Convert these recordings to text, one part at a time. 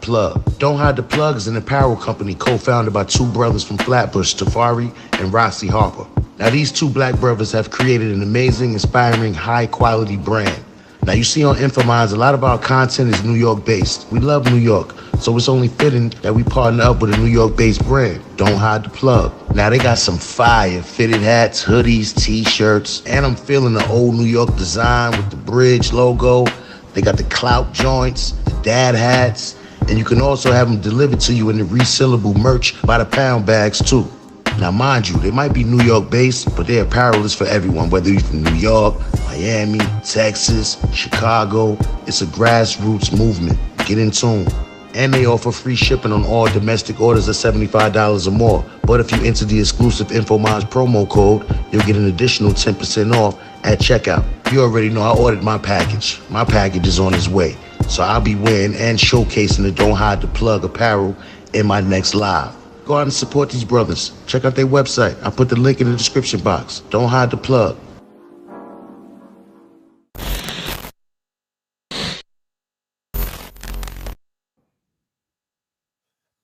Plug. Don't Hide the Plug is an apparel company co-founded by two brothers from Flatbush, Tafari and Rossi Harper. Now, these two black brothers have created an amazing, inspiring, high-quality brand. Now, you see on Infominds, a lot of our content is New York-based. We love New York, so it's only fitting that we partner up with a New York-based brand. Don't Hide the Plug. Now, they got some fire fitted hats, hoodies, T-shirts, and I'm feeling the old New York design with the bridge logo. They got the clout joints, the dad hats, and you can also have them delivered to you in the resealable merch by the pound bags, too. Now, mind you, they might be New York-based, but their apparel is for everyone, whether you're from New York, Miami, Texas, Chicago. It's a grassroots movement. Get in tune. And they offer free shipping on all domestic orders of $75 or more. But if you enter the exclusive Infominds promo code, you'll get an additional 10% off at checkout. You already know I ordered my package. My package is on its way. So I'll be wearing and showcasing the Don't Hide the Plug apparel in my next live. Go out and support these brothers. Check out their website. I'll put the link in the description box. Don't Hide the Plug.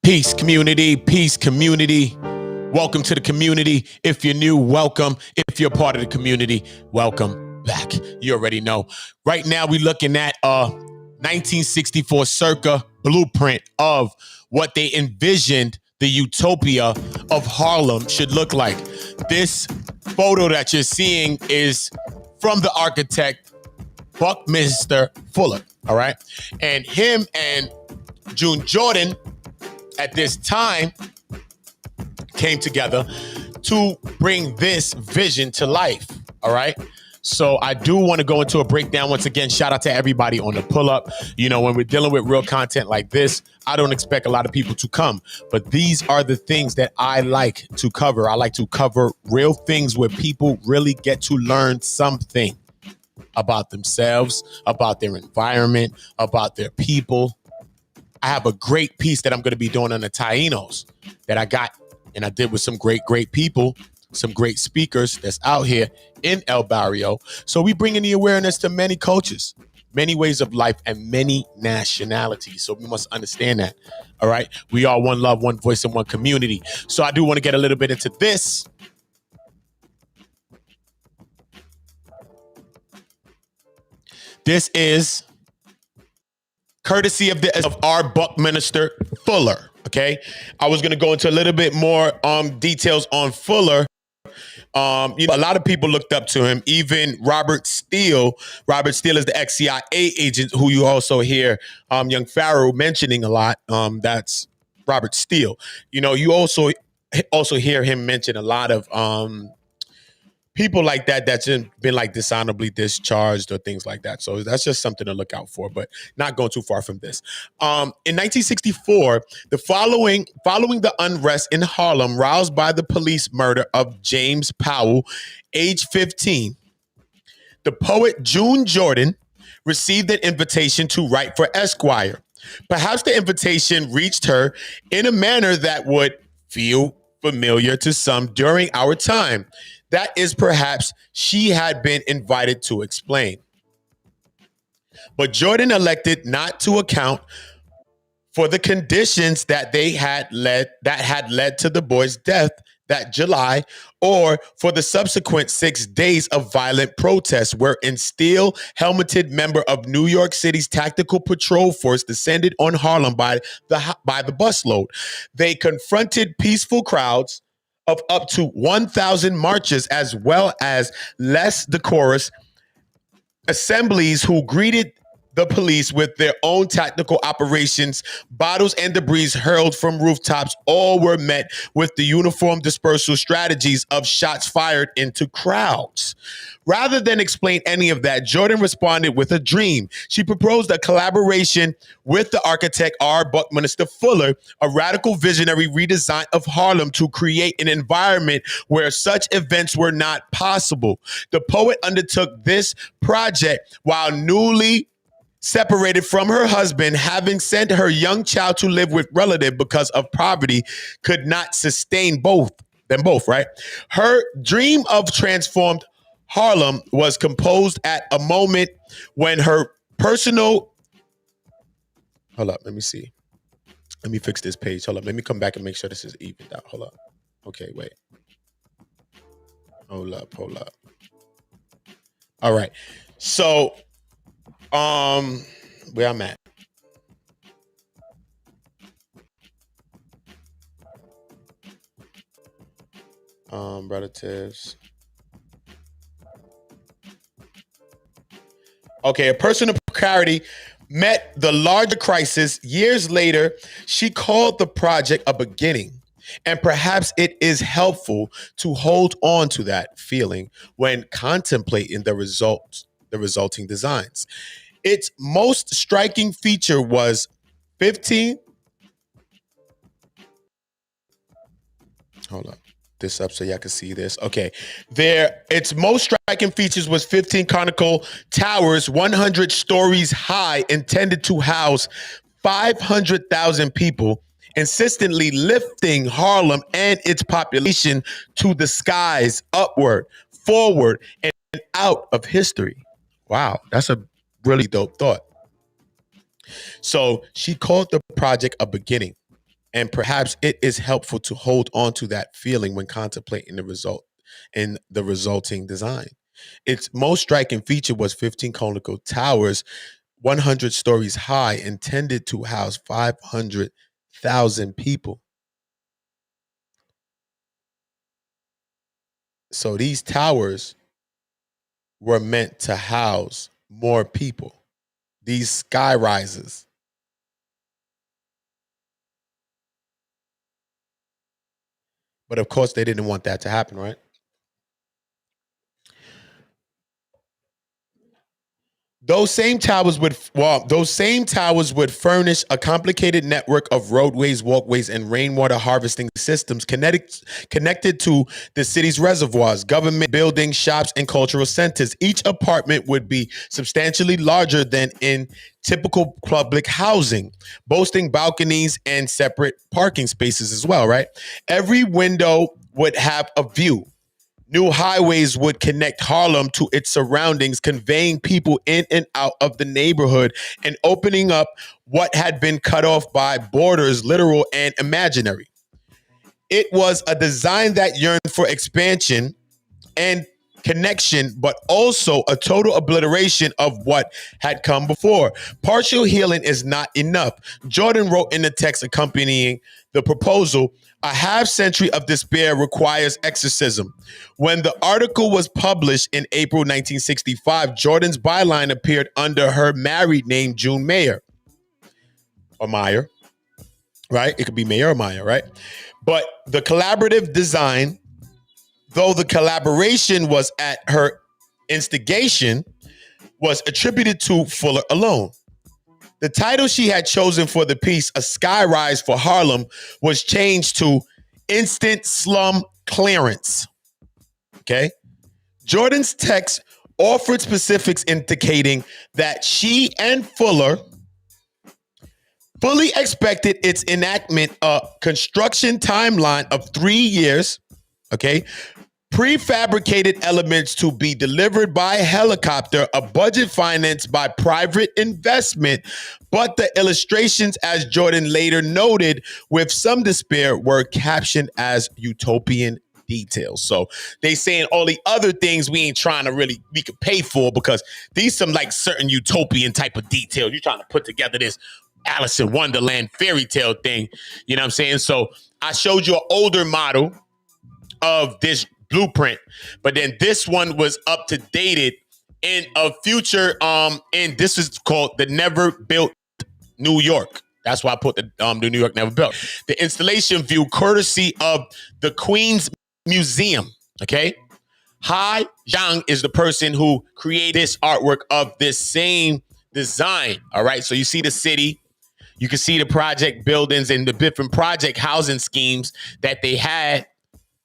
Peace, community. Peace, community. Welcome to the community. If you're new, welcome. If you're part of the community, welcome back. You already know. Right now, we're looking at a 1964 circa blueprint of what they envisioned the utopia of Harlem should look like. This photo that you're seeing is from the architect Buckminster Fuller, all right? And him and June Jordan at this time came together to bring this vision to life, all right? So I do want to go into a breakdown. Once again, shout out to everybody on the pull-up. You know, when we're dealing with real content like this, I don't expect a lot of people to come. But these are the things that I like to cover. I like to cover real things where people really get to learn something about themselves, about their environment, about their people. I have a great piece that I'm going to be doing on the Tainos that I got and I did with some great people, some great speakers that's out here in El Barrio. So we bring in the awareness to many cultures, many ways of life, and many nationalities. So we must understand that. All right. We are one love, one voice, and one community. So I do want to get a little bit into this. This is courtesy of our Buckminster Fuller. Okay. I was going to go into a little bit more details on Fuller. You know, a lot of people looked up to him, even Robert Steele. Robert Steele is the ex-CIA agent who you also hear young Pharaoh mentioning a lot. That's Robert Steele. You know, you also hear him mention a lot of people like that's been like dishonorably discharged or things like that. So that's just something to look out for, but not going too far from this. In 1964, following the unrest in Harlem roused by the police murder of James Powell, age 15, the poet June Jordan received an invitation to write for Esquire. Perhaps the invitation reached her in a manner that would feel familiar to some during our time. That is, perhaps she had been invited to explain. But Jordan elected not to account for the conditions that had led to the boy's death that July, or for the subsequent 6 days of violent protests wherein steel helmeted member of New York City's tactical patrol force descended on Harlem by the busload. They confronted peaceful crowds of up to 1,000 marchers, as well as less decorous assemblies who greeted the police with their own tactical operations. Bottles and debris hurled from rooftops. All were met with the uniform dispersal strategies of shots fired into crowds. Rather than explain any of that, Jordan responded with a dream. She proposed a collaboration with the architect R. Buckminster Fuller, a radical visionary redesign of Harlem to create an environment where such events were not possible. The poet undertook this project while newly separated from her husband, having sent her young child to live with relative because of poverty, could not sustain them both, right? Her dream of transformed Harlem was composed at a moment when her personal, hold up, let me see. Let me fix this page. Hold up. Let me come back and make sure this is evened out. Hold up. Okay, wait. Hold up. All right. So, where I'm at. Relatives. Okay, a person of precarity met the larger crisis years later. She called the project a beginning, and perhaps it is helpful to hold on to that feeling when contemplating the resulting designs. Its most striking feature was 15. Hold up. This up so y'all can see this. Okay. Its most striking features was 15 conical towers, 100 stories high, intended to house 500,000 people, insistently lifting Harlem and its population to the skies, upward, forward, and out of history. Wow, that's a really dope thought. So she called the project a beginning, and perhaps it is helpful to hold on to that feeling when contemplating the result in the resulting design. Its most striking feature was 15 conical towers, 100 stories high, intended to house 500,000 people. So these towers were meant to house more people. These sky rises. But of course, they didn't want that to happen, right? Those same towers would furnish a complicated network of roadways, walkways, and rainwater harvesting systems connected to the city's reservoirs, government buildings, shops, and cultural centers. Each apartment would be substantially larger than in typical public housing, boasting balconies and separate parking spaces as well, right? Every window would have a view. New highways would connect Harlem to its surroundings, conveying people in and out of the neighborhood and opening up what had been cut off by borders, literal and imaginary. It was a design that yearned for expansion and connection, but also a total obliteration of what had come before. Partial healing is not enough. Jordan wrote in the text accompanying the proposal, a half century of despair requires exorcism. When the article was published in April 1965, Jordan's byline appeared under her married name, June Mayer. Or Meyer, right? It could be Mayer or Meyer, right? But the collaborative design, though the collaboration was at her instigation, was attributed to Fuller alone. The title she had chosen for the piece, A Skyrise for Harlem, was changed to Instant Slum Clearance. Okay? Jordan's text offered specifics indicating that she and Fuller fully expected its enactment a construction timeline of 3 years, okay? Prefabricated elements to be delivered by helicopter, a budget financed by private investment. But the illustrations, as Jordan later noted with some despair, were captioned as utopian details. So they saying all the other things we ain't trying to really, we could pay for, because these some like certain utopian type of details. You're trying to put together this Alice in Wonderland fairy tale thing. You know what I'm saying? So I showed you an older model of this blueprint, but then this one was up to dated in a future, and this is called the Never Built New York. That's why I put the New York Never Built. The installation view courtesy of the Queen's Museum. Okay. Hai Zhang is the person who created this artwork of this same design. All right. So you see the city, you can see the project buildings and the different project housing schemes that they had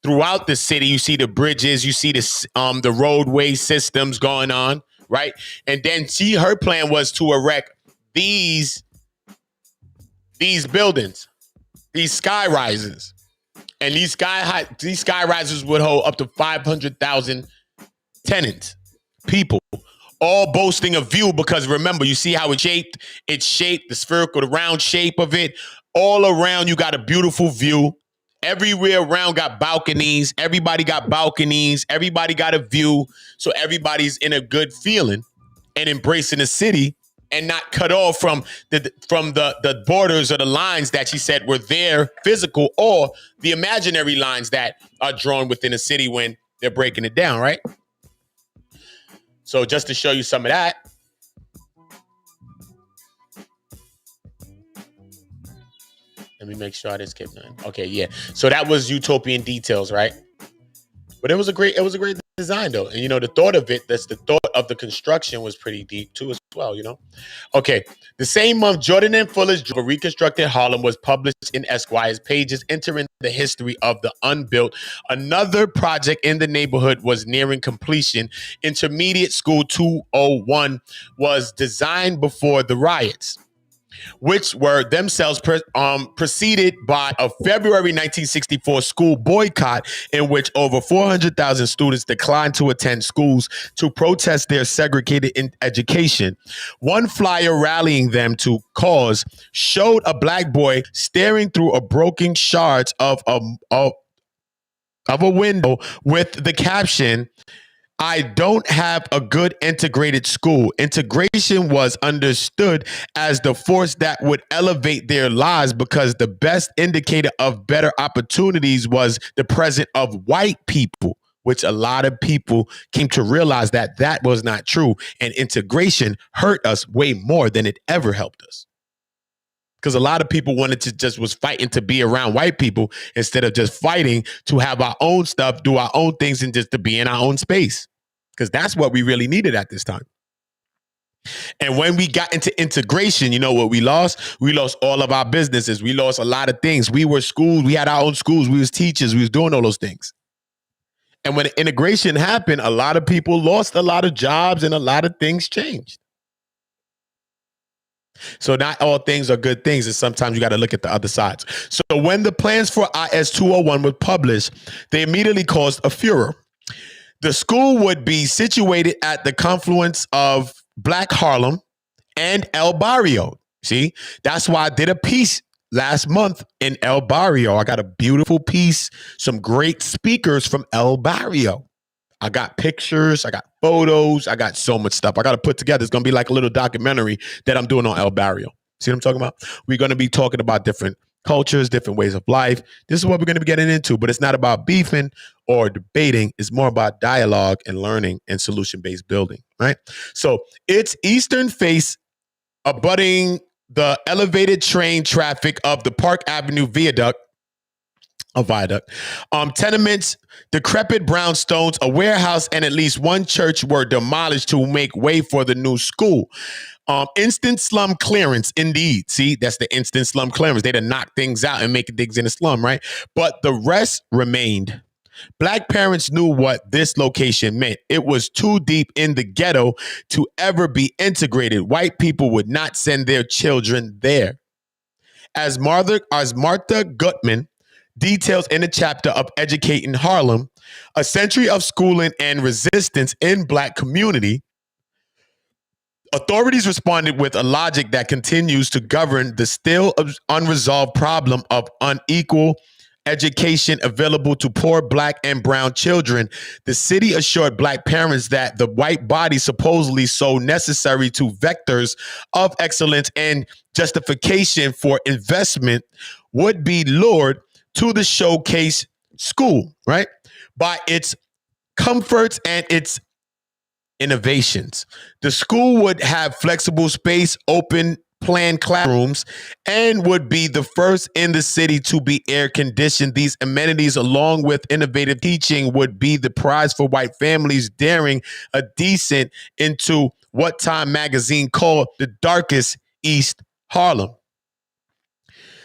throughout the city. You see the bridges, you see the roadway systems going on, right? And then her plan was to erect these buildings, these sky rises. And these sky rises would hold up to 500,000 tenants, people, all boasting a view, because remember, you see how it's shaped, the spherical, the round shape of it. All around, you got a beautiful view. Everywhere around got balconies. Everybody got balconies. Everybody got a view. So everybody's in a good feeling and embracing the city and not cut off from the borders or the lines that she said were there, physical, or the imaginary lines that are drawn within a city when they're breaking it down, right? So just to show you some of that. Let me make sure I didn't skip none. Okay, yeah. So that was Utopian Details, right? But it was a great design though. And the thought of it, the thought of the construction was pretty deep too as well, Okay. The same month, Jordan and Fuller's Reconstructed Harlem was published in Esquire's pages, entering the history of the unbuilt. Another project in the neighborhood was nearing completion. Intermediate School 201 was designed before the riots, which were themselves preceded by a February 1964 school boycott in which over 400,000 students declined to attend schools to protest their segregated education. One flyer rallying them to cause showed a black boy staring through a broken shards of a window with the caption, "I don't have a good integrated school." Integration was understood as the force that would elevate their lives because the best indicator of better opportunities was the presence of white people, which a lot of people came to realize that was not true. And integration hurt us way more than it ever helped us. Because a lot of people was fighting to be around white people instead of just fighting to have our own stuff, do our own things, and just to be in our own space. Because that's what we really needed at this time. And when we got into integration, you know what we lost? We lost all of our businesses. We lost a lot of things. We were schools. We had our own schools. We was teachers. We was doing all those things. And when integration happened, a lot of people lost a lot of jobs and a lot of things changed. So not all things are good things, and sometimes you got to look at the other sides. So when the plans for IS 201 were published, they immediately caused a furor. The school would be situated at the confluence of Black Harlem and El Barrio. See, that's why I did a piece last month in El Barrio. I got a beautiful piece, some great speakers from El Barrio. I got pictures, I got photos, I got so much stuff I got to put together. It's going to be like a little documentary that I'm doing on El Barrio. See what I'm talking about? We're going to be talking about different cultures, different ways of life. This is what we're going to be getting into, but it's not about beefing or debating. It's more about dialogue and learning and solution-based building, right? So its eastern face abutting the elevated train traffic of the Park Avenue viaduct, tenements, decrepit brownstones, a warehouse, and at least one church were demolished to make way for the new school. Instant slum clearance, indeed. See, that's the instant slum clearance. They'd knock things out and make things in a slum, right? But the rest remained. Black parents knew what this location meant. It was too deep in the ghetto to ever be integrated. White people would not send their children there. As Martha Gutman details in a chapter of Educating Harlem, a century of schooling and resistance in Black community, authorities responded with a logic that continues to govern the still unresolved problem of unequal education available to poor Black and brown children. The city assured Black parents that the white body, supposedly so necessary to vectors of excellence and justification for investment, would be lured to the showcase school, right? By its comforts and its innovations. The school would have flexible space, open plan classrooms, and would be the first in the city to be air conditioned. These amenities, along with innovative teaching, would be the prize for white families daring a descent into what Time magazine called the darkest East Harlem.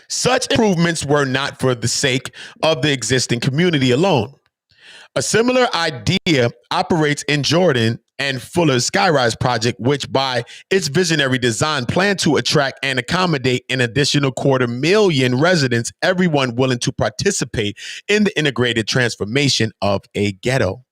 Such improvements were not for the sake of the existing community alone. A similar idea operates in Jordan and Fuller's Skyrise project, which by its visionary design planned to attract and accommodate an additional 250,000 residents, everyone willing to participate in the integrated transformation of a ghetto.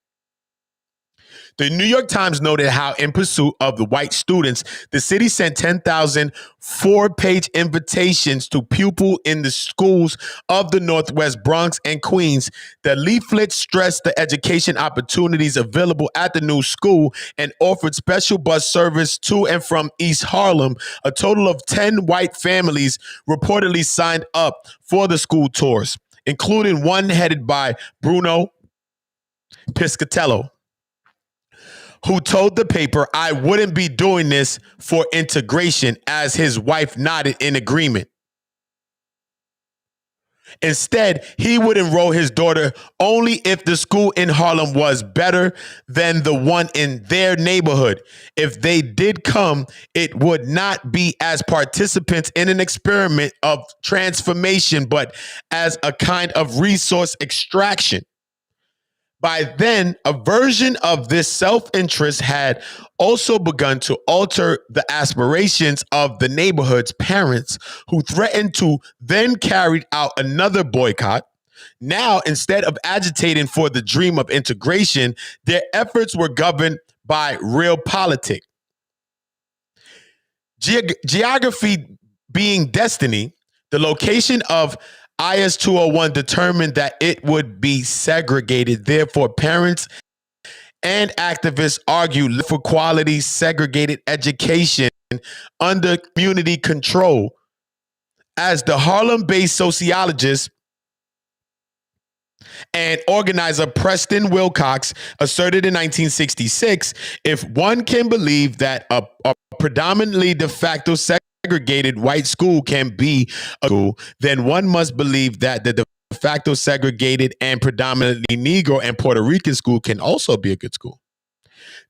The New York Times noted how, in pursuit of the white students, the city sent 10,000 four-page invitations to pupils in the schools of the Northwest Bronx and Queens. The leaflets stressed the education opportunities available at the new school and offered special bus service to and from East Harlem. A total of 10 white families reportedly signed up for the school tours, including one headed by Bruno Piscatello, who told the paper, "I wouldn't be doing this for integration," as his wife nodded in agreement. Instead, he would enroll his daughter only if the school in Harlem was better than the one in their neighborhood. If they did come, it would not be as participants in an experiment of transformation, but as a kind of resource extraction. By then, a version of this self-interest had also begun to alter the aspirations of the neighborhood's parents, who threatened to then carry out another boycott. Now, instead of agitating for the dream of integration, their efforts were governed by real politics. Geography being destiny, the location of IS 201 determined that it would be segregated. Therefore, parents and activists argued for quality segregated education under community control. As the Harlem-based sociologist and organizer Preston Wilcox asserted in 1966, if one can believe that a predominantly de facto segregated white school can be a school, then one must believe that the de facto segregated and predominantly Negro and Puerto Rican school can also be a good school.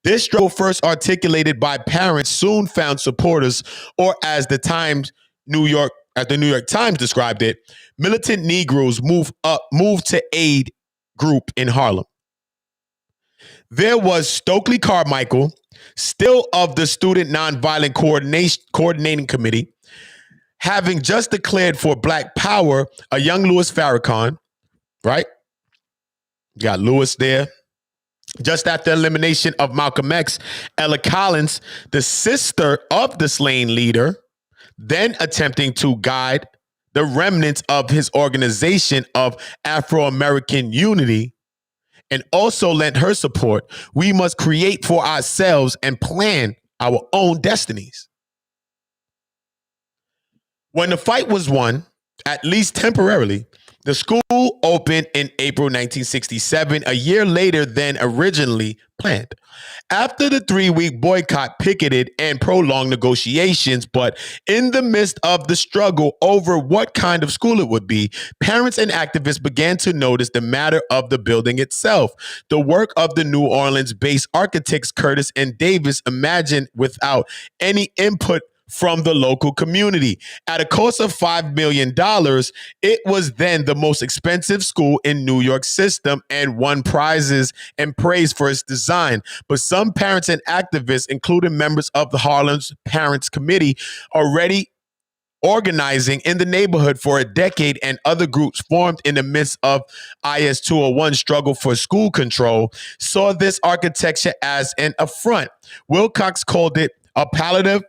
This struggle, first articulated by parents, soon found supporters, or as the New York Times described it, militant Negroes moved to aid group in Harlem. There was Stokely Carmichael, still of the Student Nonviolent Coordinating Committee, having just declared for Black Power a young Louis Farrakhan, right? Got Louis there. Just after elimination of Malcolm X, Ella Collins, the sister of the slain leader, then attempting to guide the remnants of his organization of Afro-American Unity, and also lent her support. We must create for ourselves and plan our own destinies. When the fight was won, at least temporarily, the school opened in April 1967, a year later than originally planned. After the 3-week boycott, picketed, and prolonged negotiations, but in the midst of the struggle over what kind of school it would be, parents and activists began to notice the matter of the building itself. The work of the New Orleans-based architects Curtis and Davis, imagined without any input from the local community. At a cost of $5 million, it was then the most expensive school in New York system and won prizes and praise for its design. But some parents and activists, including members of the Harlem's Parents Committee, already organizing in the neighborhood for a decade, and other groups formed in the midst of IS 201 struggle for school control, saw this architecture as an affront. Wilcox called it a palliative.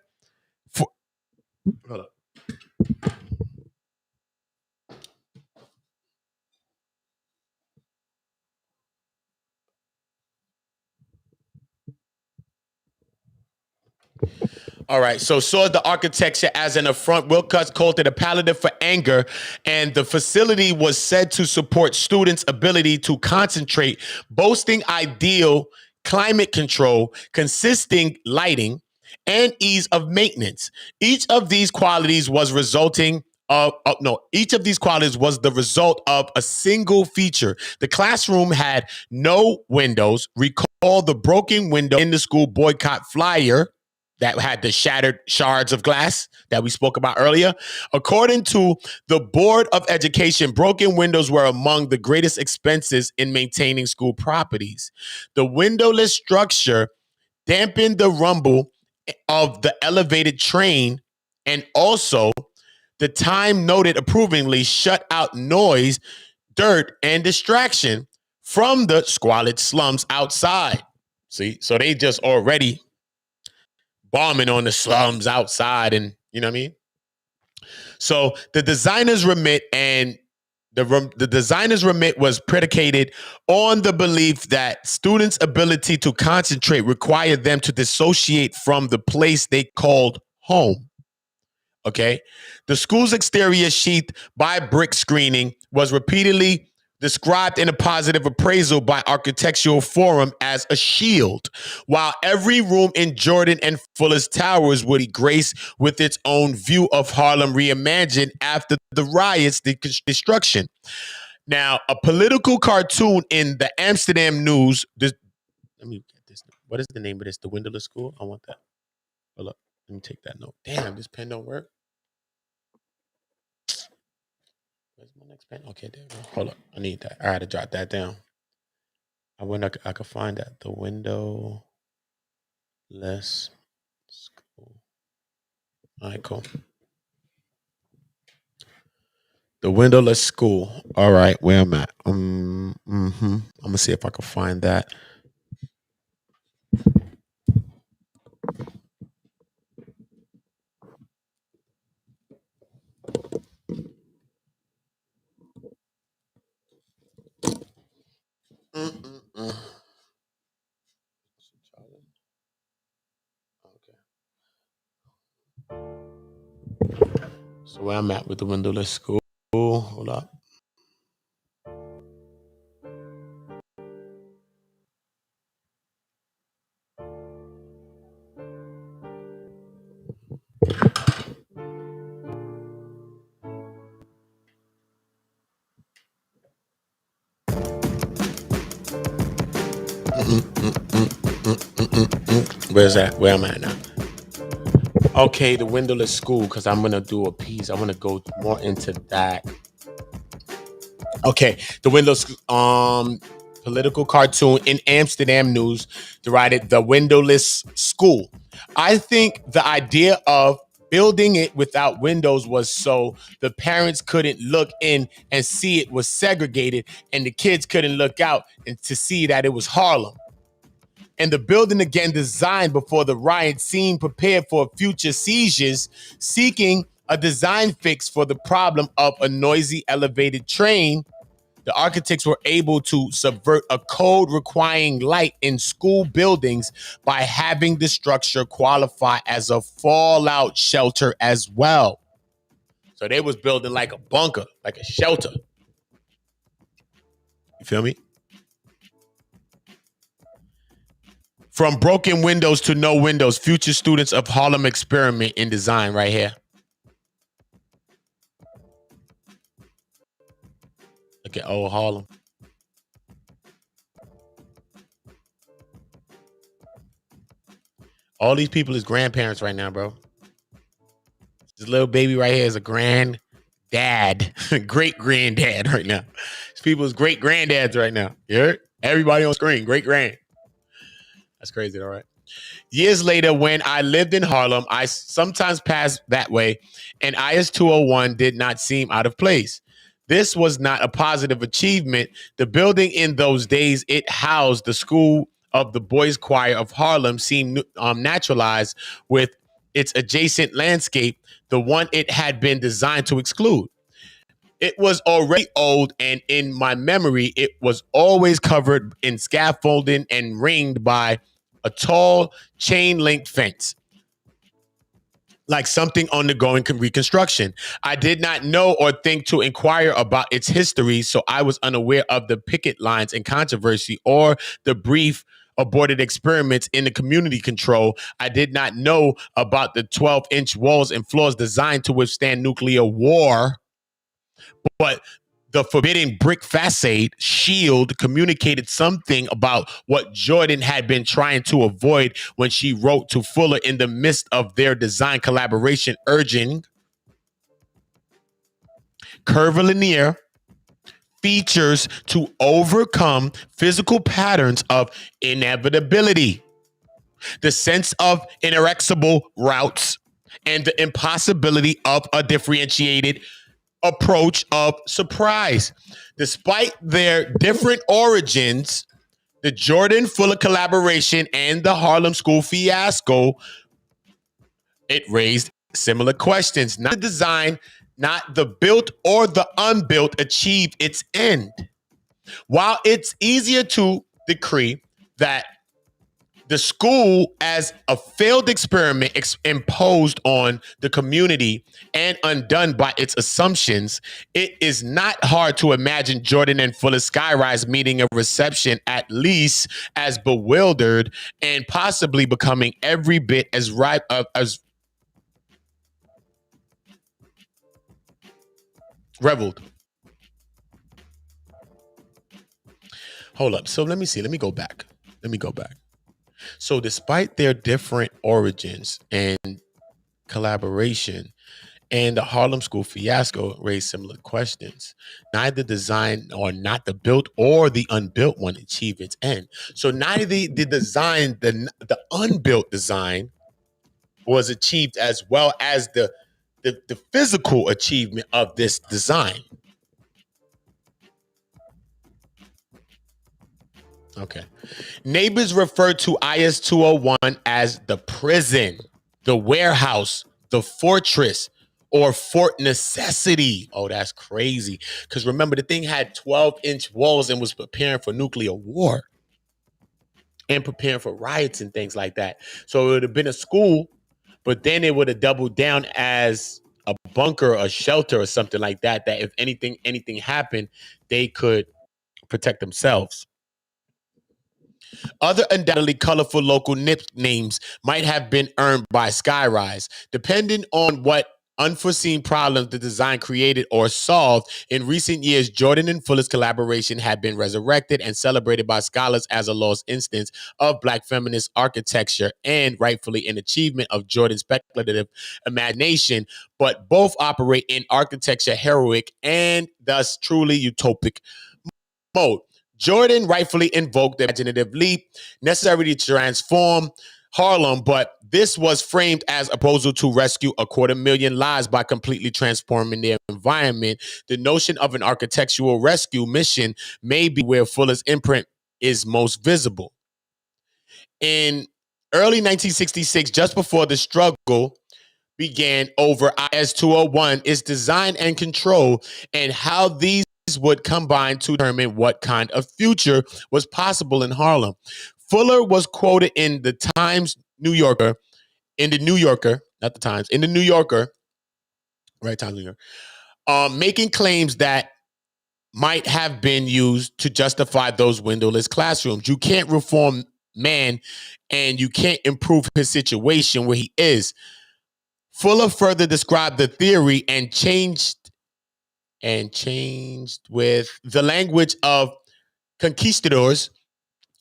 Hold up. All right, so saw the architecture as an affront. Wilcox called it a palliative for anger, and the facility was said to support students' ability to concentrate, boasting ideal climate control, consisting lighting, and ease of maintenance. Each of these qualities was the result of a single feature. The classroom had no windows. Recall the broken window in the school boycott flyer that had the shattered shards of glass that we spoke about earlier. According to the Board of Education, broken windows were among the greatest expenses in maintaining school properties. The windowless structure dampened the rumble of the elevated train, and also the time noted approvingly shut out noise, dirt, and distraction from the squalid slums outside. See, so they just already bombing on the slums outside, and you know what I mean. So the designer's remit and the designer's remit was predicated on the belief that students' ability to concentrate required them to dissociate from the place they called home. Okay. The school's exterior sheathed by brick screening was repeatedly described in a positive appraisal by Architectural Forum as a shield, while every room in Jordan and Fuller's towers would be graced with its own view of Harlem reimagined after the riots' destruction. Now, a political cartoon in the Amsterdam News. Let me get this. What is the name of this? The Windowless School? I want that. Hold up. Let me take that note. Damn, this pen don't work. Where's my next pen? Okay, there we go. Hold up. I need that. I had to jot that down. I wonder I could find that. The Windowless School. All right, cool. The Windowless School. All right, where I'm at. I'm gonna see if I can find that. So where I'm at with the Windowless School. Hold up. Where's that? Where am I now? Okay, the Windowless School, because I'm gonna do a piece. I want to go more into that. Okay, the Windowless political cartoon in Amsterdam News derided the Windowless School. I think the idea of building it without windows was so the parents couldn't look in and see it was segregated, and the kids couldn't look out and to see that it was Harlem. And the building, again designed before the riot, seemed prepared for future seizures, seeking a design fix for the problem of a noisy elevated train. The architects were able to subvert a code requiring light in school buildings by having the structure qualify as a fallout shelter as well. So they was building like a bunker, like a shelter. You feel me? From broken windows to no windows, future students of Harlem experiment in design right here. Look at old Harlem. All these people is grandparents right now, bro. This little baby right here is a granddad, great granddad right now. These people's great granddads right now. You heard? Everybody on screen, great grand. That's crazy, all right? Years later, when I lived in Harlem, I sometimes passed that way, and IS 201 did not seem out of place. This was not a positive achievement. The building in those days, it housed the school of the Boys Choir of Harlem, seemed naturalized with its adjacent landscape, the one it had been designed to exclude. It was already old, and in my memory, it was always covered in scaffolding and ringed by a tall chain-linked fence, like something undergoing reconstruction. I did not know or think to inquire about its history, so I was unaware of the picket lines and controversy or the brief aborted experiments in the community control. I did not know about the 12-inch walls and floors designed to withstand nuclear war, but the forbidden brick facade shield communicated something about what Jordan had been trying to avoid when she wrote to Fuller in the midst of their design collaboration, urging curvilinear features to overcome physical patterns of inevitability, the sense of inexorable routes, and the impossibility of a differentiated approach of surprise. Despite their different origins, The Jordan Fuller collaboration and the Harlem School fiasco, it raised similar questions. Not the design, not the built or the unbuilt achieved its end. While it's easier to decree that the school as a failed experiment imposed on the community and undone by its assumptions, it is not hard to imagine Jordan and Fuller Skyrise meeting a reception at least as bewildered and possibly becoming every bit as ripe as reveled. Hold up. So let me see. Let me go back. So despite their different origins and collaboration, and the Harlem School fiasco raised similar questions. Neither design or not the built or the unbuilt one achieved its end. So neither the design, the unbuilt design was achieved as well as the physical achievement of this design. Okay. Neighbors refer to IS 201 as the prison, the warehouse, the fortress, or Fort Necessity. Oh, that's crazy. Because remember, the thing had 12-inch walls and was preparing for nuclear war and preparing for riots and things like that. So it would have been a school, but then it would have doubled down as a bunker, a shelter, or something like that, that if anything happened, they could protect themselves. Other undoubtedly colorful local nicknames might have been earned by Skyrise, depending on what unforeseen problems the design created or solved. In recent years, Jordan and Fuller's collaboration had been resurrected and celebrated by scholars as a lost instance of Black feminist architecture and rightfully an achievement of Jordan's speculative imagination, but both operate in architecture heroic and thus truly utopic mode. Jordan rightfully invoked the imaginative leap necessary to transform Harlem, but this was framed as a proposal to rescue 250,000 lives by completely transforming their environment. The notion of an architectural rescue mission may be where Fuller's imprint is most visible. In early 1966, just before the struggle began over IS 201, its design and control, and how these would combine to determine what kind of future was possible in Harlem. Fuller was quoted in the Times New Yorker, not the Times, in the New Yorker, right, Times New Yorker, making claims that might have been used to justify those windowless classrooms. You can't reform man and you can't improve his situation where he is. Fuller further described the theory and changed with the language of conquistadors,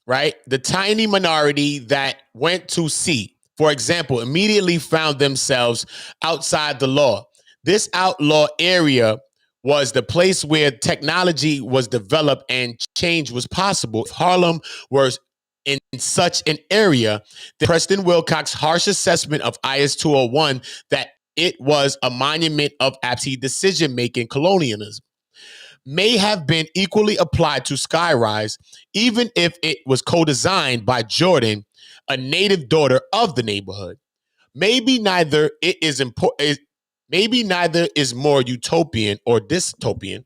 right? The tiny minority that went to sea, for example, immediately found themselves outside the law. This outlaw area was the place where technology was developed and change was possible. If Harlem was in such an area, the Preston Wilcox's harsh assessment of IS 201 that it was a monument of absentee decision-making colonialism may have been equally applied to Skyrise, even if it was co-designed by Jordan, a native daughter of the neighborhood. Maybe neither it is important. Maybe neither is more utopian or dystopian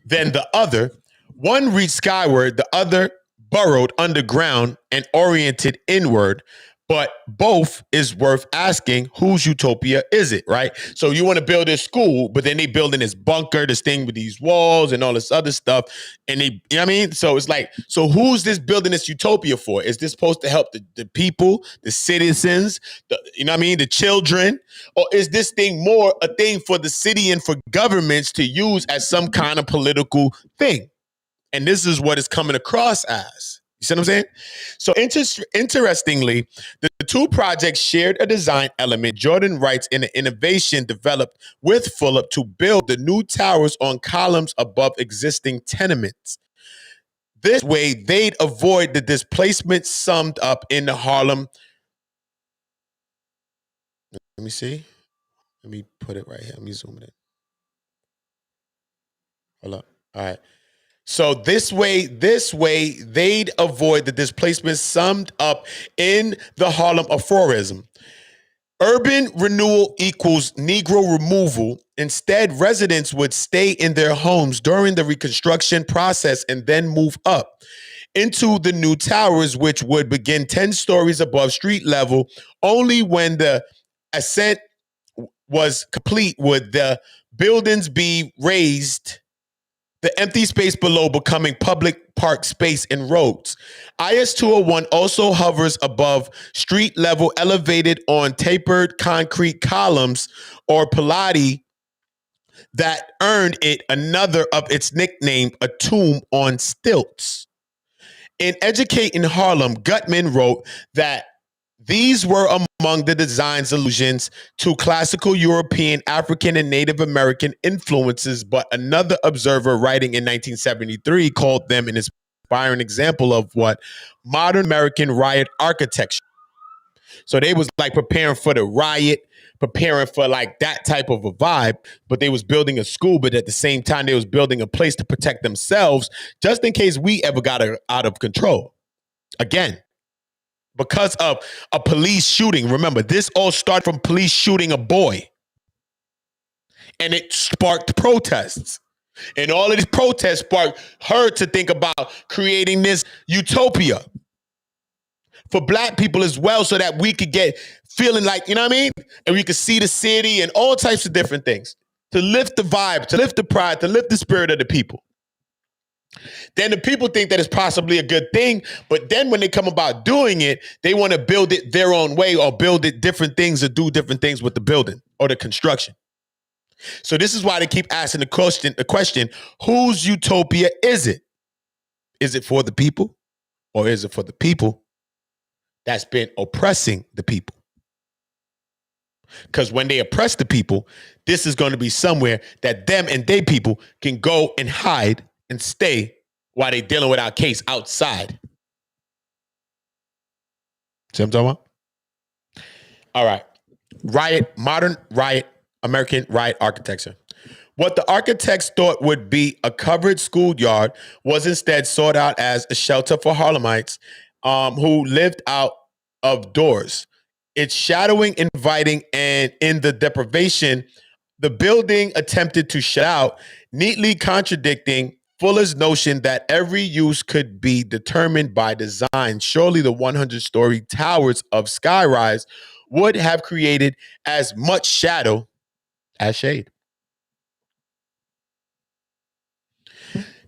than the other. One reached skyward, the other burrowed underground and oriented inward. But both is worth asking, whose utopia is it, right? So you want to build this school, but then they building this bunker, this thing with these walls and all this other stuff. And they, you know what I mean? So it's like, so who's this building this utopia for? Is this supposed to help the people, the citizens, you know what I mean? The children? Or is this thing more a thing for the city and for governments to use as some kind of political thing? And this is what it's coming across as. You see what I'm saying? So interestingly, the two projects shared a design element. Jordan writes in an innovation developed with Fuller to build the new towers on columns above existing tenements. This way, they'd avoid the displacement summed up in the Harlem. Let me see. Let me put it right here. Let me zoom it in. Hold up. All right. So this way, they'd avoid the displacement summed up in the Harlem aphorism. Urban renewal equals Negro removal. Instead, residents would stay in their homes during the reconstruction process and then move up into the new towers, which would begin 10 stories above street level. Only when the ascent was complete would the buildings be raised, the empty space below becoming public park space and roads. IS 201 also hovers above street level, elevated on tapered concrete columns or palati that earned it another of its nickname, a tomb on stilts. In Educating Harlem, Gutman wrote that these were among the design's allusions to classical European, African, and Native American influences, but another observer writing in 1973 called them an inspiring example of what modern American riot architecture. So they was like preparing for the riot, preparing for like that type of a vibe, but they was building a school, but at the same time, they was building a place to protect themselves just in case we ever got out of control. Again, because of a police shooting. Remember, this all started from police shooting a boy. And it sparked protests. And all of these protests sparked her to think about creating this utopia for black people as well, so that we could get feeling like, you know what I mean? And we could see the city and all types of different things to lift the vibe, to lift the pride, to lift the spirit of the people. Then the people think that it's possibly a good thing, but then when they come about doing it, they want to build it their own way or build it different things or do different things with the building or the construction. So this is why they keep asking the question, whose utopia is it? Is it for the people, or is it for the people that's been oppressing the people? Because when they oppress the people, this is going to be somewhere that them and they people can go and hide and stay while they dealing with our case outside. See what I'm talking about? All right. Modern riot, American riot architecture. What the architects thought would be a covered schoolyard was instead sought out as a shelter for Harlemites who lived out of doors. It's shadowing, inviting, and in the deprivation, the building attempted to shut out, neatly contradicting Fuller's notion that every use could be determined by design. Surely the 100-story towers of Skyrise would have created as much shadow as shade.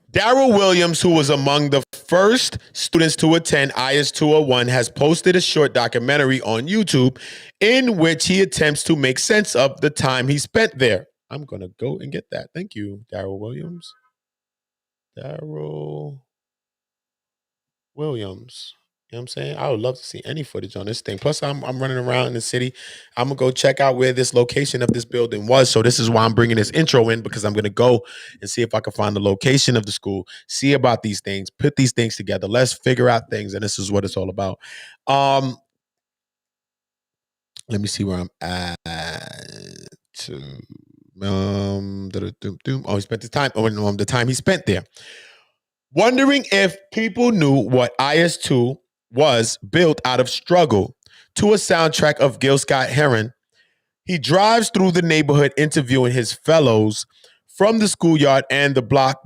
Darrell Williams, who was among the first students to attend IS 201, has posted a short documentary on YouTube in which he attempts to make sense of the time he spent there. I'm going to go and get that. Thank you, Darrell Williams. Darrell Williams. You know what I'm saying? I would love to see any footage on this thing. Plus, I'm running around in the city. I'm going to go check out where this location of this building was. So this is why I'm bringing this intro in, because I'm going to go and see if I can find the location of the school, see about these things, put these things together. Let's figure out things. And this is what it's all about. Let me see where I'm at. Oh, he spent the time. Oh, the time he spent there. Wondering if people knew what IS2 was, built out of struggle, to a soundtrack of Gil Scott-Heron. He drives through the neighborhood interviewing his fellows from the schoolyard and the block,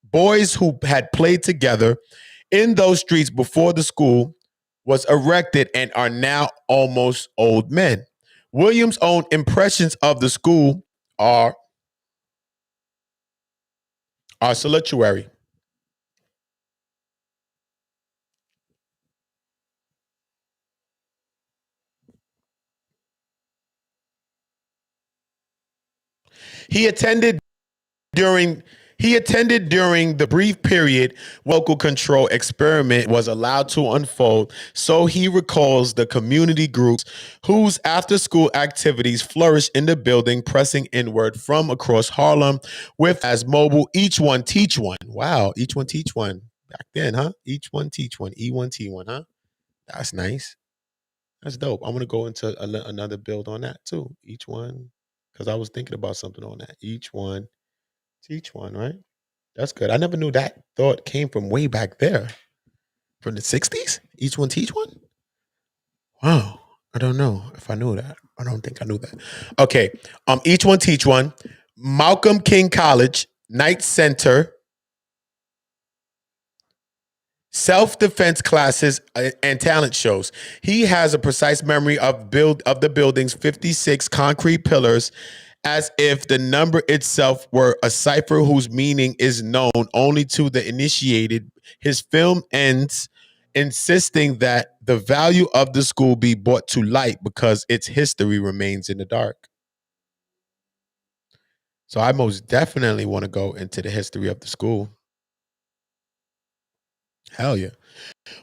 boys who had played together in those streets before the school was erected and are now almost old men. Williams' own impressions of the school are salutary. He attended during the brief period local control experiment was allowed to unfold. So he recalls the community groups whose after school activities flourished in the building, pressing inward from across Harlem with as mobile each one teach one. Wow, each one teach one. Back then, huh? Each one teach one. E1T1, huh? That's nice. That's dope. I'm going to go into another build on that too. Each one, because I was thinking about something on that. Each one teach one, right? That's good. I never knew that thought came from way back there. From the 60s? Each one teach one? Wow. I don't know if I knew that. I don't think I knew that. Okay. Each one teach one. Malcolm King College, Knight Center, self-defense classes and talent shows. He has a precise memory of the building's 56 concrete pillars, as if the number itself were a cipher whose meaning is known only to the initiated. His film ends insisting that the value of the school be brought to light because its history remains in the dark. So I most definitely want to go into the history of the school. Hell yeah.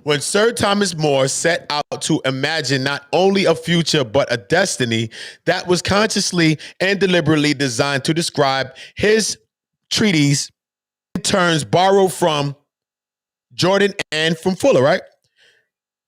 When Sir Thomas More set out to imagine not only a future, but a destiny that was consciously and deliberately designed to describe, his treatise in turns borrowed from Jordan and from Fuller, right?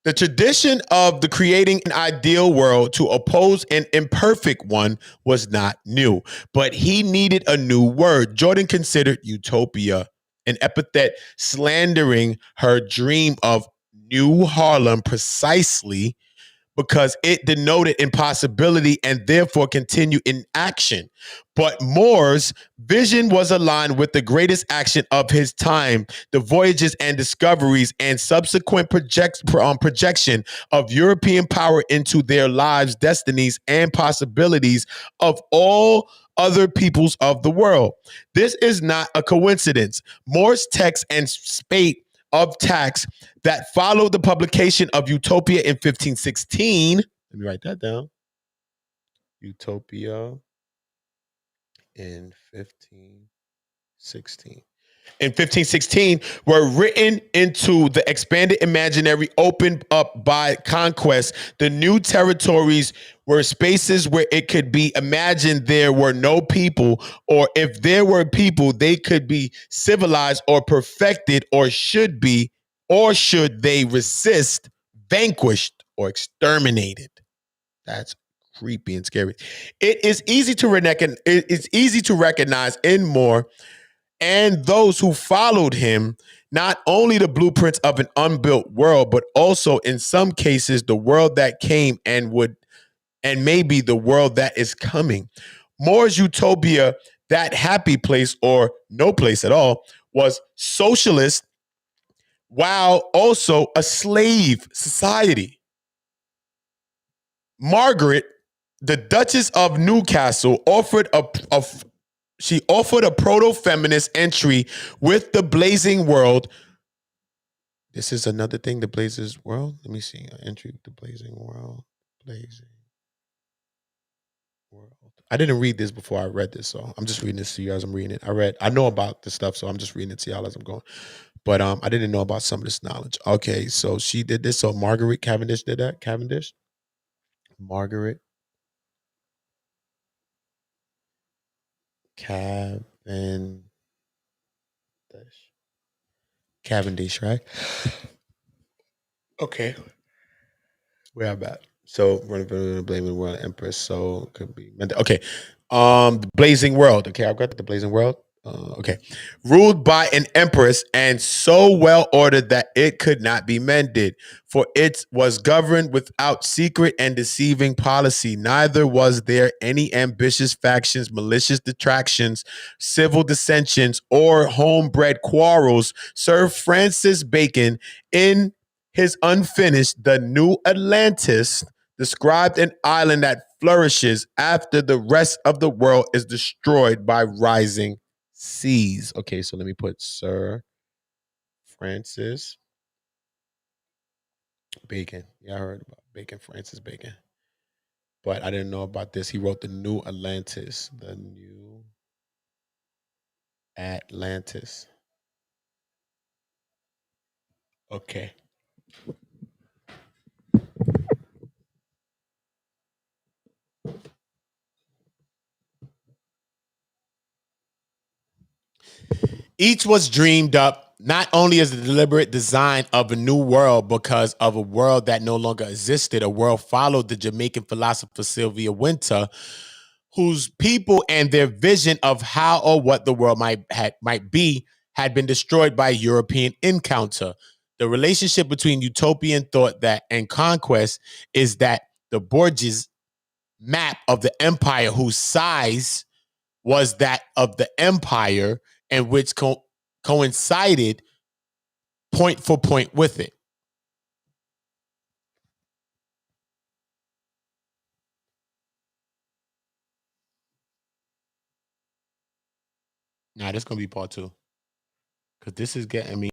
The tradition of the creating an ideal world to oppose an imperfect one was not new, but he needed a new word. Jordan considered utopia an epithet slandering her dream of New Harlem precisely because it denoted impossibility and therefore continued in action. But Moore's vision was aligned with the greatest action of his time, the voyages and discoveries and subsequent projection of European power into their lives, destinies, and possibilities of all other peoples of the world. This is not a coincidence. Moore's text and spate of tax that followed the publication of Utopia in 1516. Let me write that down. Utopia in 1516. In 1516 were written into the expanded imaginary opened up by conquest. The new territories were spaces where it could be imagined there were no people, or if there were people, they could be civilized or perfected, or should be, or should they resist, vanquished, or exterminated. That's creepy and scary. It is easy to recognize in Moore and those who followed him, not only the blueprints of an unbuilt world, but also in some cases the world that came and maybe the world that is coming. Moore's utopia, that happy place or no place at all, was socialist while also a slave society. Margaret, the Duchess of Newcastle, offered a proto-feminist entry with the Blazing World. This is another thing, the Blazing World. Let me see. Entry with the Blazing World. Blazing World. I didn't read this before I read this, so I'm just reading this to you as I'm reading it. I know about this stuff, so I'm just reading it to y'all as I'm going. But I didn't know about some of this knowledge. Okay, so she did this. So Margaret Cavendish did that. Margaret Cavendish, right? Okay. Where I'm at. So blaming the world empress. So it could be okay. The Blazing World. Okay, I've got the Blazing World. Okay. Ruled by an empress and so well ordered that it could not be mended, for it was governed without secret and deceiving policy. Neither was there any ambitious factions, malicious detractions, civil dissensions, or homebred quarrels. Sir Francis Bacon, in his unfinished The New Atlantis, described an island that flourishes after the rest of the world is destroyed by rising seas. Okay, so let me put Sir Francis Bacon. Yeah, I heard about Bacon, Francis Bacon. But I didn't know about this. He wrote The New Atlantis. The New Atlantis. Okay. Each was dreamed up not only as the deliberate design of a new world, because of a world that no longer existed. A world followed the Jamaican philosopher Sylvia Wynter, whose people and their vision of how or what the world might be had been destroyed by a European encounter. The relationship between utopian thought and conquest is that the Borges map of the empire, whose size was that of the empire, and which coincided point for point with it. Now, this is going to be part 2. Because this is getting me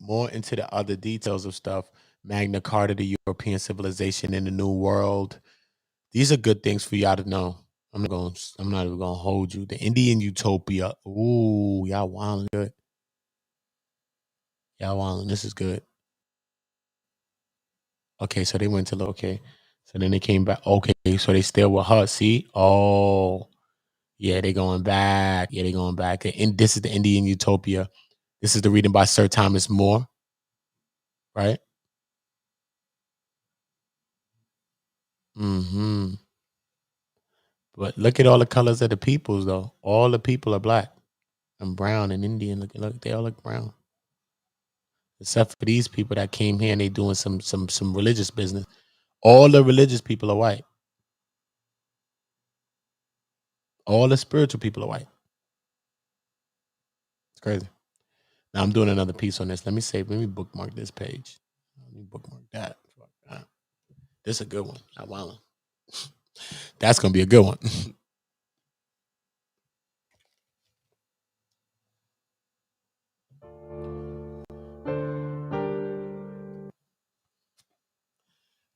more into the other details of stuff. Magna Carta, the European civilization in the New World. These are good things for y'all to know. I'm not even gonna hold you. The Indian utopia. Ooh, y'all wilding good. Y'all wilding. This is good. Okay, so they went to okay. So then they came back. Okay, so they still with her. See? Oh, yeah, they going back. Yeah, they going back. And this is the Indian utopia. This is the reading by Sir Thomas More. Right? Mm-hmm. But look at all the colors of the peoples, though. All the people are black and brown and Indian. Look, they all look brown. Except for these people that came here and they doing some religious business. All the religious people are white. All the spiritual people are white. It's crazy. Now I'm doing another piece on this. Let me bookmark this page. Let me bookmark that. This is a good one. Wow. That's gonna be a good one.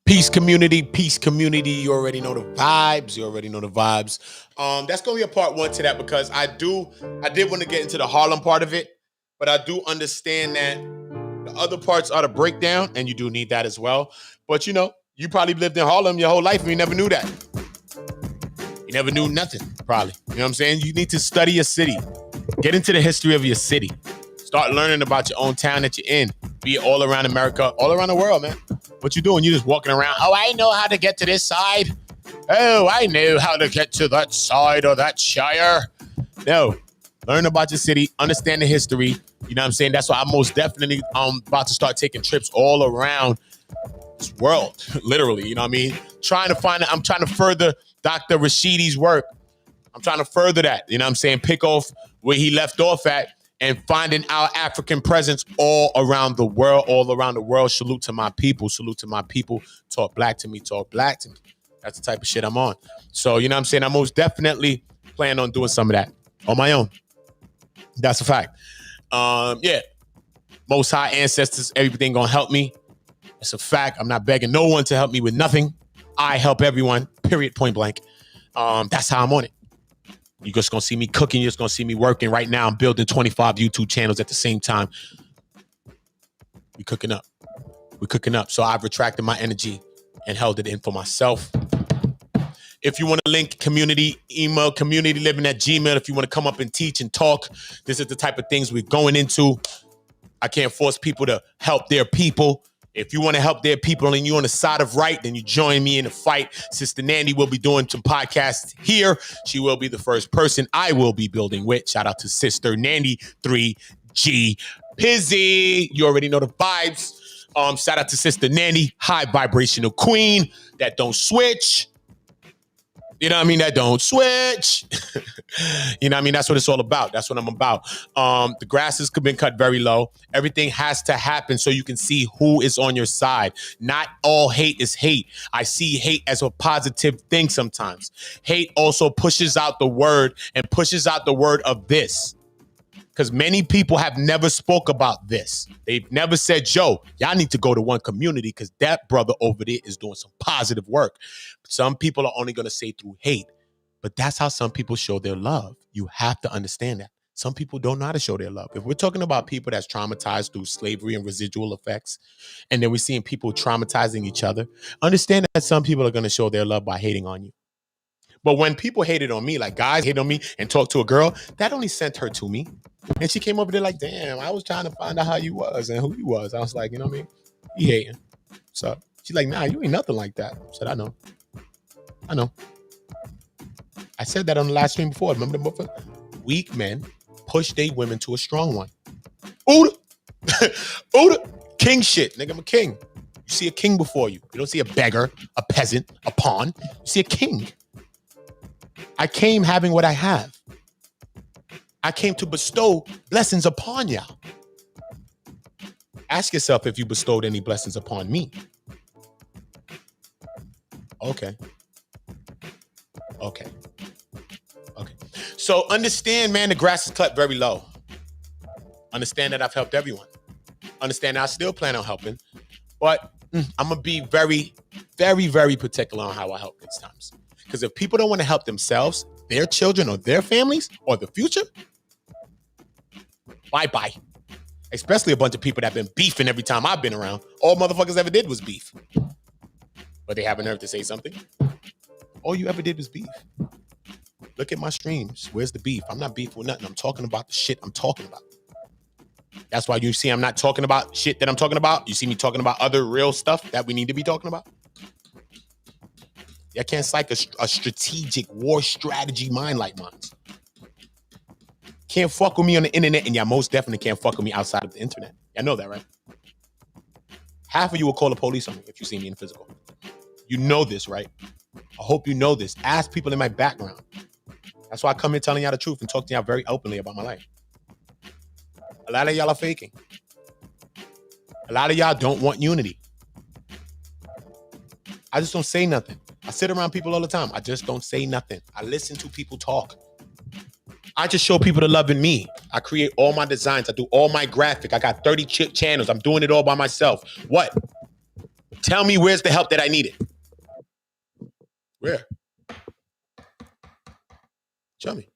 Peace community. You already know the vibes. That's gonna be a part 1 to that, because I did want to get into the Harlem part of it, but I do understand that the other parts are the breakdown, and you do need that as well. But you probably lived in Harlem your whole life and you never knew that. You never knew nothing, probably. You know what I'm saying? You need to study your city. Get into the history of your city. Start learning about your own town that you're in. Be it all around America, all around the world, man. What you doing? You just walking around. Oh, I know how to get to this side. Oh, I know how to get to that side or that shire. No. Learn about your city. Understand the history. You know what I'm saying? That's why I'm most definitely about to start taking trips all around this world. Literally, you know what I mean? I'm trying to further Dr. Rashidi's work. I'm trying to further that. You know what I'm saying? Pick off where he left off at. And finding our African presence all around the world. Salute to my people. Talk black to me. That's the type of shit I'm on. So, you know what I'm saying? I most definitely plan on doing some of that on my own. That's a fact. Yeah. Most high ancestors, everything gonna help me. It's a fact. I'm not begging no one to help me with nothing. I help everyone, period, point blank. That's how I'm on it. You're just going to see me cooking. You're just going to see me working. Right now, I'm building 25 YouTube channels at the same time. We're cooking up. So I've retracted my energy and held it in for myself. If you want to link community, email communityliving@gmail.com. If you want to come up and teach and talk, this is the type of things we're going into. I can't force people to help their people. If you want to help their people and you're on the side of right, then you join me in the fight. Sister Nandy will be doing some podcasts here. She will be the first person I will be building with. Shout out to Sister Nandy 3G Pizzy. You already know the vibes. Shout out to Sister Nandy, high vibrational queen that don't switch. You know what I mean? That don't switch. You know what I mean? That's what it's all about. That's what I'm about. The grass has been cut very low. Everything has to happen so you can see who is on your side. Not all hate is hate. I see hate as a positive thing sometimes. Hate also pushes out the word and pushes out the word of this. Because many people have never spoke about this. They've never said, yo, y'all need to go to one community because that brother over there is doing some positive work. Some people are only going to say through hate, but that's how some people show their love. You have to understand that. Some people don't know how to show their love. If we're talking about people that's traumatized through slavery and residual effects, and then we're seeing people traumatizing each other, understand that some people are going to show their love by hating on you. But when people hated on me, like guys hate on me and talk to a girl, that only sent her to me. And she came over there like, damn, I was trying to find out how you was and who you was. I was like, you know what I mean? You hating. So she's like, nah, you ain't nothing like that. I said, I know. I said that on the last stream before. Remember the motherfucker? Weak men push their women to a strong one. Uda. Uda. King shit. Nigga, I'm a king. You see a king before you. You don't see a beggar, a peasant, a pawn. You see a king. I came having what I have. I came to bestow blessings upon y'all. Ask yourself if you bestowed any blessings upon me. Okay. Okay. So understand, man, the grass is cut very low. Understand that I've helped everyone. Understand that I still plan on helping. But I'm going to be very, very, very particular on how I help these times. Because if people don't want to help themselves, their children, or their families, or the future, bye-bye. Especially a bunch of people that have been beefing every time I've been around. All motherfuckers ever did was beef. But they have a nerve to say something. All you ever did was beef. Look at my streams. Where's the beef? I'm not beefing with nothing. I'm talking about the shit I'm talking about. That's why you see I'm not talking about shit that I'm talking about. You see me talking about other real stuff that we need to be talking about. I can't psych a strategic war strategy mind like mine. Can't fuck with me on the internet, and y'all most definitely can't fuck with me outside of the internet. Y'all know that, right? Half of you will call the police on me if you see me in physical. You know this, right? I hope you know this. Ask people in my background. That's why I come here telling y'all the truth and talk to y'all very openly about my life. A lot of y'all are faking. A lot of y'all don't want unity. I just don't say nothing. I sit around people all the time. I just don't say nothing. I listen to people talk. I just show people the love in me. I create all my designs. I do all my graphic. I got 30 channels. I'm doing it all by myself. What? Tell me where's the help that I needed. Where? Show me.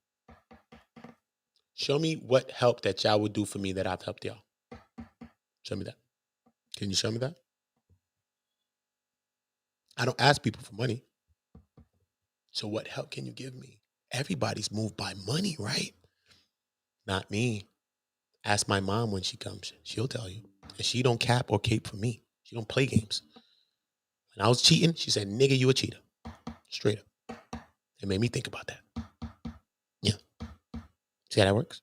Show me what help that y'all would do for me that I've helped y'all. Show me that. Can you show me that? I don't ask people for money. So what help can you give me? Everybody's moved by money, right? Not me. Ask my mom when she comes. She'll tell you. And she don't cap or cape for me. She don't play games. When I was cheating, she said, nigga, you a cheater. Straight up. It made me think about that. Yeah. See how that works?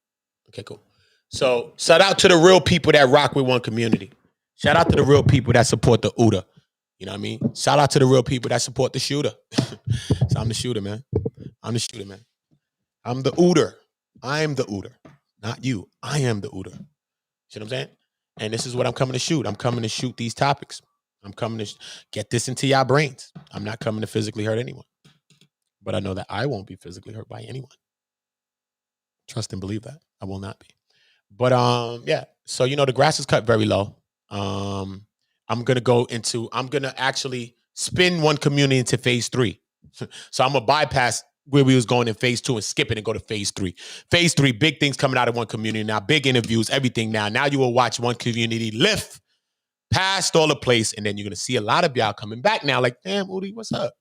Okay, cool. So shout out to the real people that rock with one community. Shout out to the real people that support the UDA. You know what I mean? Shout out to the real people that support the shooter. So I'm the shooter, man. I'm the shooter, man. I'm the Uder. I am the Uder. Not you. I am the Uder. See what I'm saying? And this is what I'm coming to shoot. I'm coming to shoot these topics. I'm coming to get this into y'all brains. I'm not coming to physically hurt anyone. But I know that I won't be physically hurt by anyone. Trust and believe that. I will not be. But yeah. So, you know, the grass is cut very low. I'm going to actually spin one community into phase 3. So I'm going to bypass where we was going in phase 2 and skip it and go to phase 3. Phase 3, big things coming out of one community now, big interviews, everything now. Now you will watch one community lift past all the place, and then you're going to see a lot of y'all coming back now like, damn, Udi, what's up?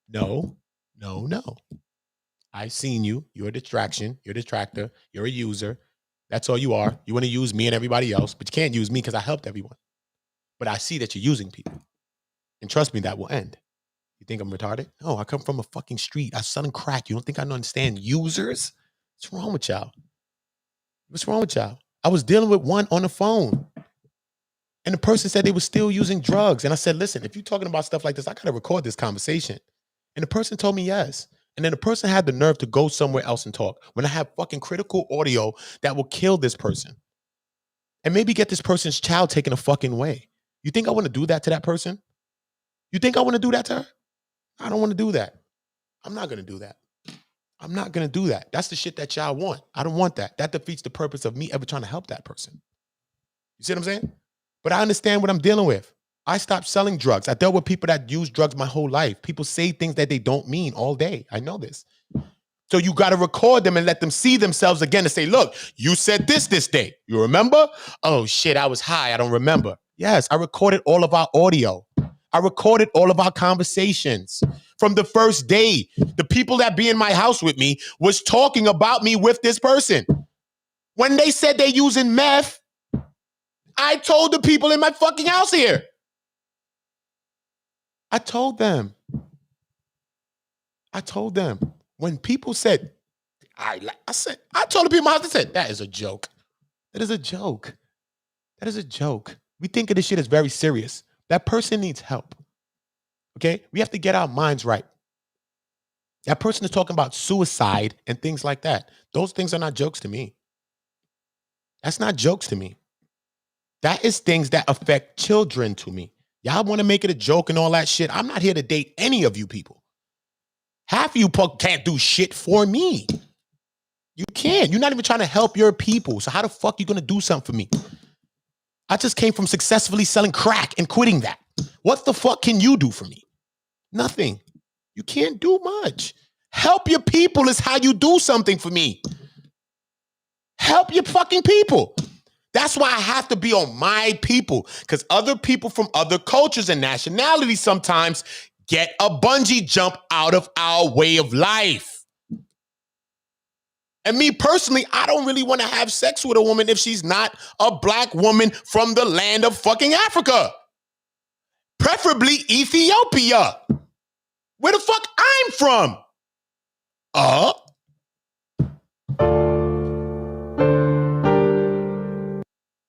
No. I've seen you. You're a distraction. You're a detractor. You're a user. That's all you are. You want to use me and everybody else, but you can't use me because I helped everyone. But I see that you're using people. And trust me, that will end. You think I'm retarded? No, I come from a fucking street. I'm selling crack. You don't think I don't understand users? What's wrong with y'all? What's wrong with y'all? I was dealing with one on the phone. And the person said they were still using drugs. And I said, listen, if you're talking about stuff like this, I got to record this conversation. And the person told me yes. And then the person had the nerve to go somewhere else and talk when I have fucking critical audio that will kill this person. And maybe get this person's child taken a fucking way. You think I want to do that to that person? You think I want to do that to her? I don't want to do that. I'm not going to do that. I'm not going to do that. That's the shit that y'all want. I don't want that. That defeats the purpose of me ever trying to help that person. You see what I'm saying? But I understand what I'm dealing with. I stopped selling drugs. I dealt with people that use drugs my whole life. People say things that they don't mean all day. I know this. So you got to record them and let them see themselves again and say, look, you said this day. You remember? Oh, shit, I was high. I don't remember. Yes, I recorded all of our audio. I recorded all of our conversations from the first day. The people that be in my house with me was talking about me with this person. When they said they using meth, I told the people in my fucking house here. I told them. When people said, I told the people in my house, I said, that is a joke. That is a joke. That is a joke. We think of this shit as very serious. That person needs help. Okay? We have to get our minds right. That person is talking about suicide and things like that. Those things are not jokes to me. That's not jokes to me. That is things that affect children to me. Y'all want to make it a joke and all that shit. I'm not here to date any of you people. Half of you can't do shit for me. You can't. You're not even trying to help your people. So how the fuck you going to do something for me? I just came from successfully selling crack and quitting that. What the fuck can you do for me? Nothing. You can't do much. Help your people is how you do something for me. Help your fucking people. That's why I have to be on my people, because other people from other cultures and nationalities sometimes get a bungee jump out of our way of life. And me personally, I don't really want to have sex with a woman if she's not a black woman from the land of fucking Africa. Preferably Ethiopia. Where the fuck I'm from.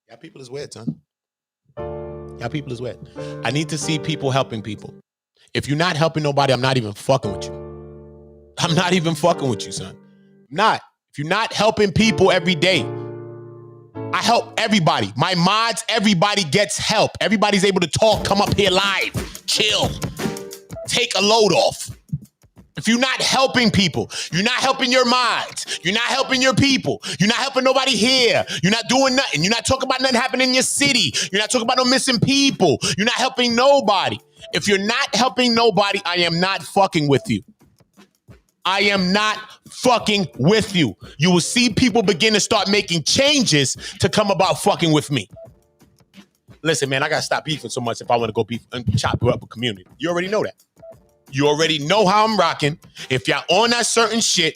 Y'all people is weird, son. Y'all people is weird. I need to see people helping people. If you're not helping nobody, I'm not even fucking with you. I'm not even fucking with you, son. I'm not. If you're not helping people every day, I help everybody. My mods, everybody gets help. Everybody's able to talk, come up here live, chill, take a load off. If you're not helping people, you're not helping your mods, you're not helping your people, you're not helping nobody here, you're not doing nothing, you're not talking about nothing happening in your city, you're not talking about no missing people, you're not helping nobody. If you're not helping nobody, I am not fucking with you. I am not fucking with you. You will see people begin to start making changes to come about fucking with me. Listen, man, I gotta stop beefing so much if I want to go beef and chop you up with community. You already know that. You already know how I'm rocking. If y'all on that certain shit,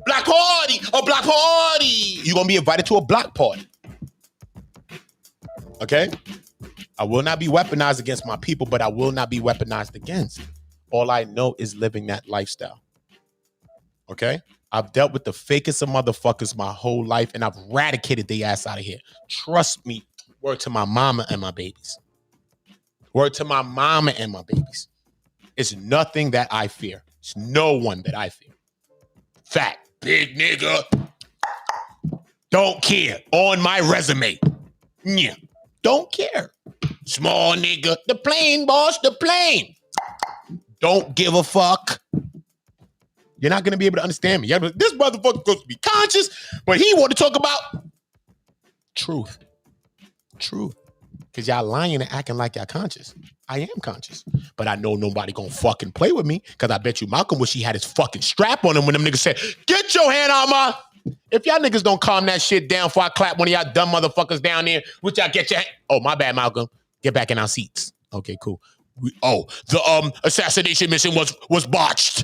black party, you're gonna be invited to a block party. Okay? I will not be weaponized against my people, but I will not be weaponized against. All I know is living that lifestyle. Okay? I've dealt with the fakest of motherfuckers my whole life, and I've eradicated their ass out of here. Trust me. Word to my mama and my babies. Word to my mama and my babies. It's nothing that I fear. It's no one that I fear. Fat, big nigga. Don't care. On my resume. Yeah. Don't care. Small nigga. The plane, boss. The plane. Don't give a fuck. You're not going to be able to understand me. Like, this motherfucker's supposed to be conscious, but he want to talk about truth. Truth. Because y'all lying and acting like y'all conscious. I am conscious. But I know nobody gonna fucking play with me, because I bet you Malcolm wish he had his fucking strap on him when them niggas said, get your hand out my... If y'all niggas don't calm that shit down before I clap one of y'all dumb motherfuckers down there, which y'all get your hand... Oh, my bad, Malcolm. Get back in our seats. Okay, cool. The assassination mission was botched.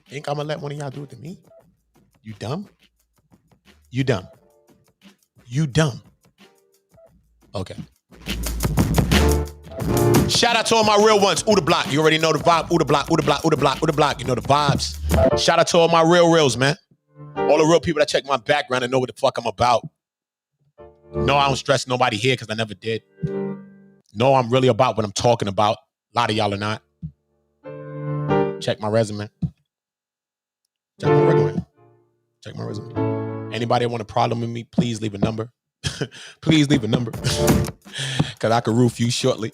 Think I'm gonna let one of y'all do it to me? You dumb? You dumb. You dumb. Okay. Shout out to all my real ones. Ooh, the block. You already know the vibe. Ooh, the block. Ooh, the block. Ooh, the block. Ooh, the block. You know the vibes. Shout out to all my reals, man. All the real people that check my background and know what the fuck I'm about. No, I don't stress nobody here because I never did. No, I'm really about what I'm talking about. A lot of y'all are not. Check my resume. Check my resume. Check my resume. Anybody want a problem with me, please leave a number. Please leave a number. Because I could roof you shortly.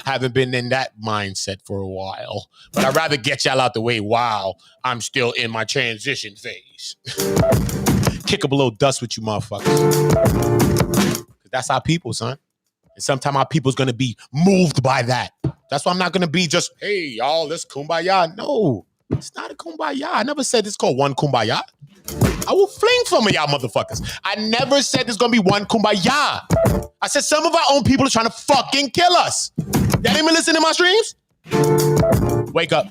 Haven't been in that mindset for a while. But I'd rather get y'all out the way while I'm still in my transition phase. Kick up a little dust with you motherfuckers. That's our people, son. And sometimes our people's going to be moved by that. That's why I'm not going to be just, hey, y'all, let's kumbaya. No. It's not a kumbaya. I never said it's called one kumbaya. I will fling some of y'all motherfuckers. I never said there's gonna be one kumbaya. I said some of our own people are trying to fucking kill us. Y'all didn't even listen to my streams? Wake up.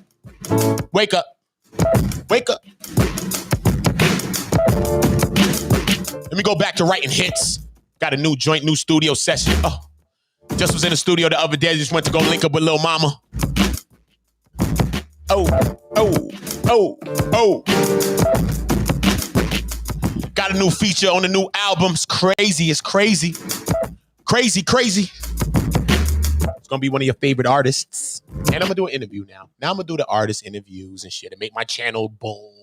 Wake up. Wake up. Let me go back to writing hits. Got a new studio session. Oh, just was in the studio the other day. Just went to go link up with Lil Mama. Got a new feature on the new album. It's crazy. It's crazy. Crazy. It's gonna be one of your favorite artists. And I'm gonna do an interview now. Now I'm gonna do the artist interviews and shit and make my channel boom.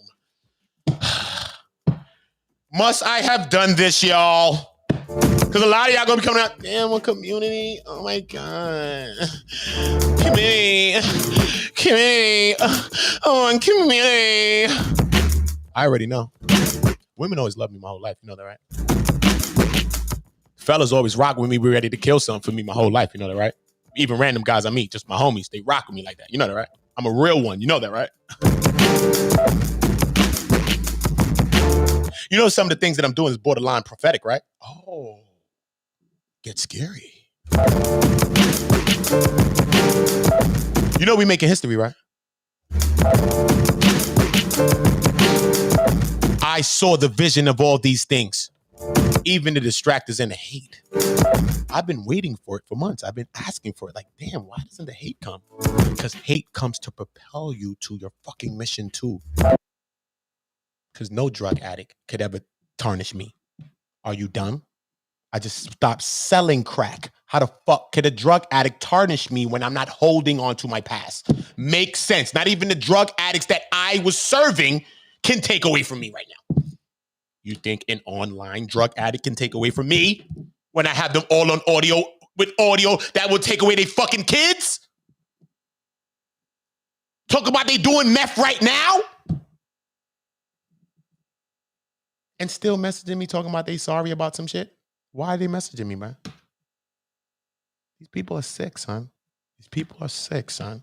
Must I have done this, y'all? Because a lot of y'all gonna be coming out, damn, what community? Oh my God. Community. Oh, community. I already know. Women always love me my whole life. You know that, right? Fellas always rock with me. We're ready to kill something for me my whole life. You know that, right? Even random guys I meet, just my homies, they rock with me like that. You know that, right? I'm a real one. You know that, right? You know some of the things that I'm doing is borderline prophetic, right? Oh, get scary. You know we making history, right? I saw the vision of all these things, even the distractors and the hate. I've been waiting for it for months. I've been asking for it. Like, damn, why doesn't the hate come? Because hate comes to propel you to your fucking mission too. Because no drug addict could ever tarnish me. Are you dumb? I just stopped selling crack. How the fuck could a drug addict tarnish me when I'm not holding on to my past? Makes sense. Not even the drug addicts that I was serving can take away from me right now. You think an online drug addict can take away from me when I have them all on audio with audio that will take away their fucking kids? Talk about they doing meth right now? And still messaging me talking about they sorry about some shit? Why are they messaging me, man? These people are sick, son. These people are sick, son.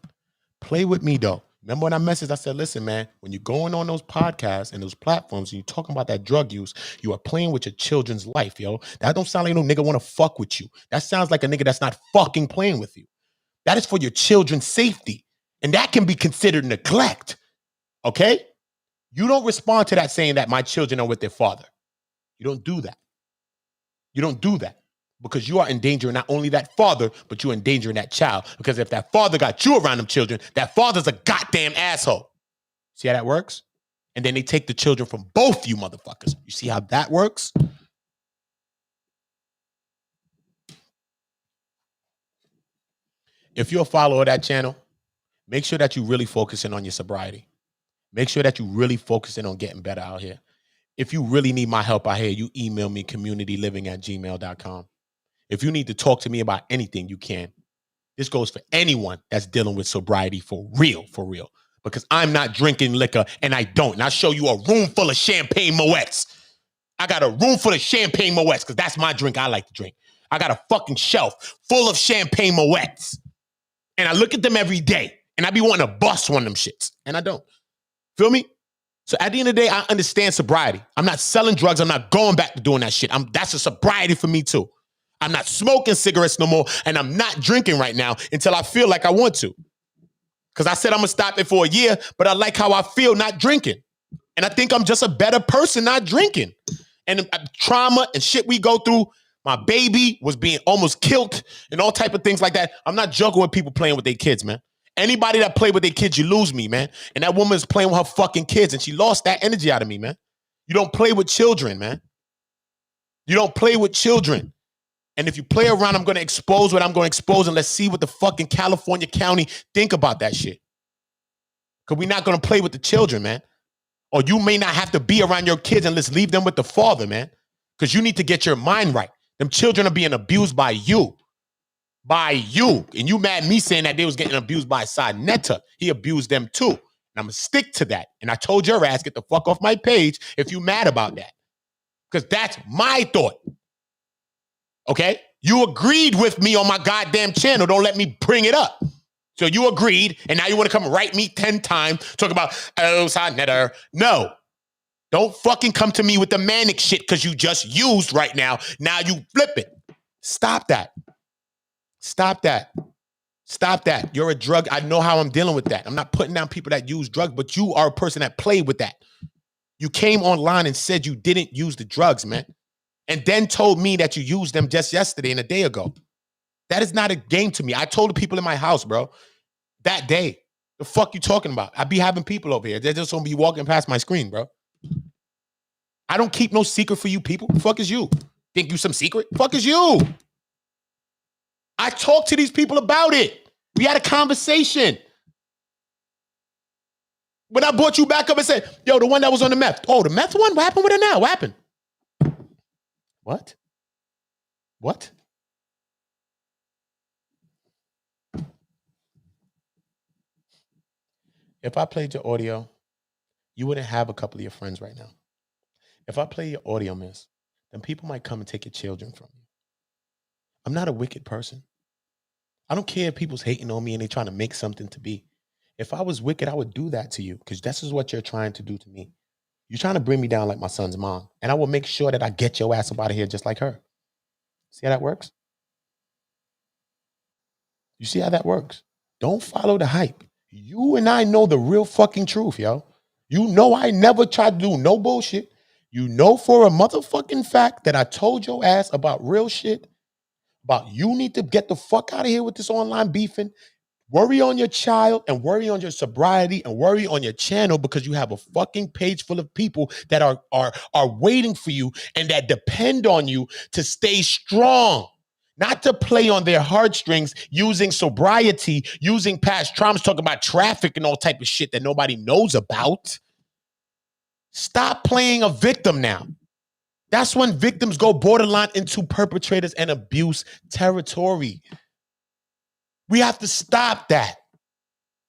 Play with me, though. Remember when I messaged, I said, listen, man, when you're going on those podcasts and those platforms and you're talking about that drug use, you are playing with your children's life, yo. That don't sound like no nigga want to fuck with you. That sounds like a nigga that's not fucking playing with you. That is for your children's safety. And that can be considered neglect, okay? You don't respond to that saying that my children are with their father. You don't do that. You don't do that because you are endangering not only that father, but you're endangering that child. Because if that father got you around them children, that father's a goddamn asshole. See how that works? And then they take the children from both you motherfuckers. You see how that works? If you're a follower of that channel, make sure that you're really focusing on your sobriety. Make sure that you're really focusing on getting better out here. If you really need my help out here, you email me communityliving@gmail.com. If you need to talk to me about anything, you can. This goes for anyone that's dealing with sobriety for real. Because I'm not drinking liquor and I don't. And I'll show you a room full of champagne Moets. I got a room full of champagne Moets because that's my drink I like to drink. I got a fucking shelf full of champagne Moets. And I look at them every day and I be wanting to bust one of them shits. And I don't. Feel me? So at the end of the day, I understand sobriety. I'm not selling drugs. I'm not going back to doing that shit. That's a sobriety for me too. I'm not smoking cigarettes no more, and I'm not drinking right now until I feel like I want to. Because I said I'm going to stop it for a year, but I like how I feel not drinking. And I think I'm just a better person not drinking. And trauma and shit we go through, my baby was being almost killed and all type of things like that. I'm not joking with people playing with their kids, man. Anybody that play with their kids, you lose me, man. And that woman is playing with her fucking kids, and she lost that energy out of me, man. You don't play with children, man. You don't play with children. And if you play around, I'm going to expose what I'm going to expose, and let's see what the fucking California County think about that shit. Because we're not going to play with the children, man. Or you may not have to be around your kids, and let's leave them with the father, man. Because you need to get your mind right. Them children are being abused by you. By you. And you mad me saying that they was getting abused by Side Netta. He abused them too. And I'm going to stick to that. And I told your ass, get the fuck off my page if you mad about that. Because that's my thought. Okay? You agreed with me on my goddamn channel. Don't let me bring it up. So you agreed, and now you want to come write me 10 times, talk about, oh, Side Netta. No. Don't fucking come to me with the manic shit because you just used right now. Now you flip it. Stop that. Stop that. Stop that. You're a drug. I know how I'm dealing with that. I'm not putting down people that use drugs, but you are a person that played with that. You came online and said you didn't use the drugs, man. And then told me that you used them just yesterday and a day ago. That is not a game to me. I told the people in my house, bro, that day. The fuck you talking about? I be having people over here. They're just gonna be walking past my screen, bro. I don't keep no secret for you people. The fuck is you? Think you some secret? The fuck is you? I talked to these people about it. We had a conversation. When I brought you back up and said, yo, the one that was on the meth. Oh, the meth one? What happened with it now? What happened? What? What? If I played your audio, you wouldn't have a couple of your friends right now. If I play your audio, miss, then people might come and take your children from you. I'm not a wicked person. I don't care if people's hating on me and they trying to make something to be. If I was wicked, I would do that to you because this is what you're trying to do to me. You're trying to bring me down like my son's mom, and I will make sure that I get your ass up out of here just like her. See how that works? You see how that works? Don't follow the hype. You and I know the real fucking truth, yo. You know I never tried to do no bullshit. You know for a motherfucking fact that I told your ass about real shit, about you need to get the fuck out of here with this online beefing. Worry on your child and worry on your sobriety and worry on your channel because you have a fucking page full of people that are waiting for you and that depend on you to stay strong. Not to play on their heartstrings using sobriety, using past traumas, talking about traffic and all type of shit that nobody knows about. Stop playing a victim now. That's when victims go borderline into perpetrators and abuse territory. We have to stop that.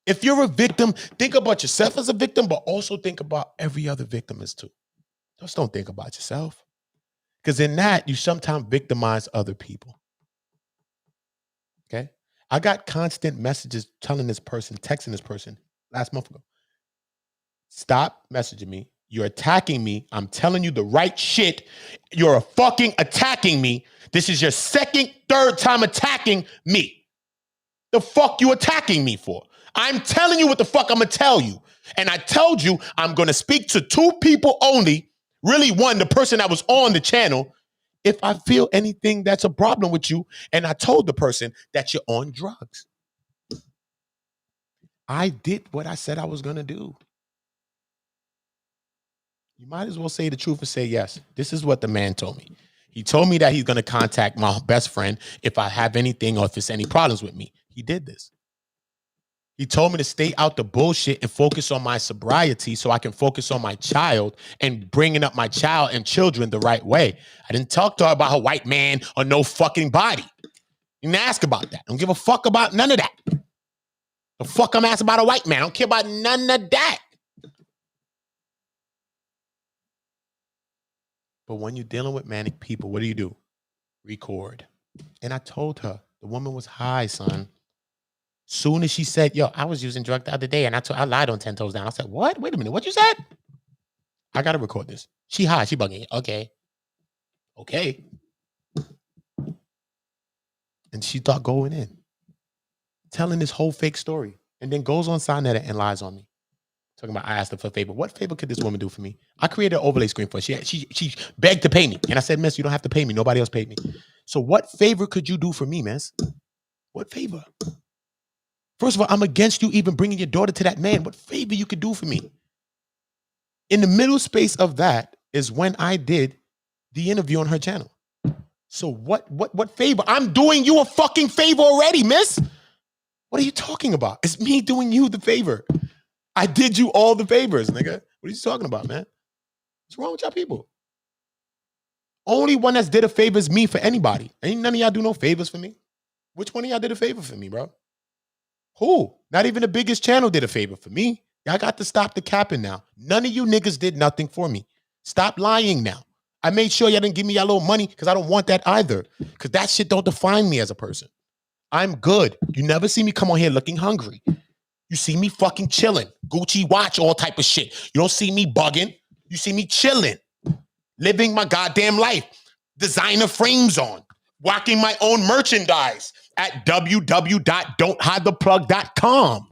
If you're a victim, think about yourself as a victim, but also think about every other victim as too. Just don't think about yourself. Because in that, you sometimes victimize other people. Okay? I got constant messages telling this person, texting this person last month ago. Stop messaging me. You're attacking me. I'm telling you the right shit. You're fucking attacking me. This is your second, third time attacking me. The fuck you attacking me for? I'm telling you what the fuck I'm gonna tell you. And I told you I'm gonna speak to two people only. Really one, the person that was on the channel. If I feel anything that's a problem with you, and I told the person that you're on drugs. I did what I said I was gonna do. You might as well say the truth and say, yes, this is what the man told me. He told me that he's going to contact my best friend if I have anything or if there's any problems with me. He did this. He told me to stay out the bullshit and focus on my sobriety so I can focus on my child and bringing up my child and children the right way. I didn't talk to her about her white man or no fucking body. You didn't ask about that. I don't give a fuck about none of that. The fuck I'm asking about a white man. I don't care about none of that. But when you're dealing with manic people, what do? Record. And I told her, the woman was high, son. Soon as she said, yo, I was using drugs the other day and I lied on 10 toes down. I said, what? Wait a minute. What you said? I got to record this. She high. She bugging. Okay. Okay. And she thought going in, telling this whole fake story, and then goes on Sonetta and lies on me. Talking about I asked her for a favor. What favor could this woman do for me? I created an overlay screen for her. She begged to pay me. And I said, miss, you don't have to pay me. Nobody else paid me. So what favor could you do for me, miss? What favor? First of all, I'm against you even bringing your daughter to that man. What favor you could do for me? In the middle space of that is when I did the interview on her channel. So what favor? I'm doing you a fucking favor already, miss. What are you talking about? It's me doing you the favor. I did you all the favors, nigga. What are you talking about, man? What's wrong with y'all people? Only one that's did a favor is me for anybody. Ain't none of y'all do no favors for me. Which one of y'all did a favor for me, bro? Who? Not even the biggest channel did a favor for me. Y'all got to stop the capping now. None of you niggas did nothing for me. Stop lying now. I made sure y'all didn't give me y'all little money because I don't want that either. Because that shit don't define me as a person. I'm good. You never see me come on here looking hungry. You see me fucking chilling. Gucci watch, all type of shit. You don't see me bugging. You see me chilling. Living my goddamn life. Designer frames on. Walking my own merchandise at www.don'thidetheplug.com.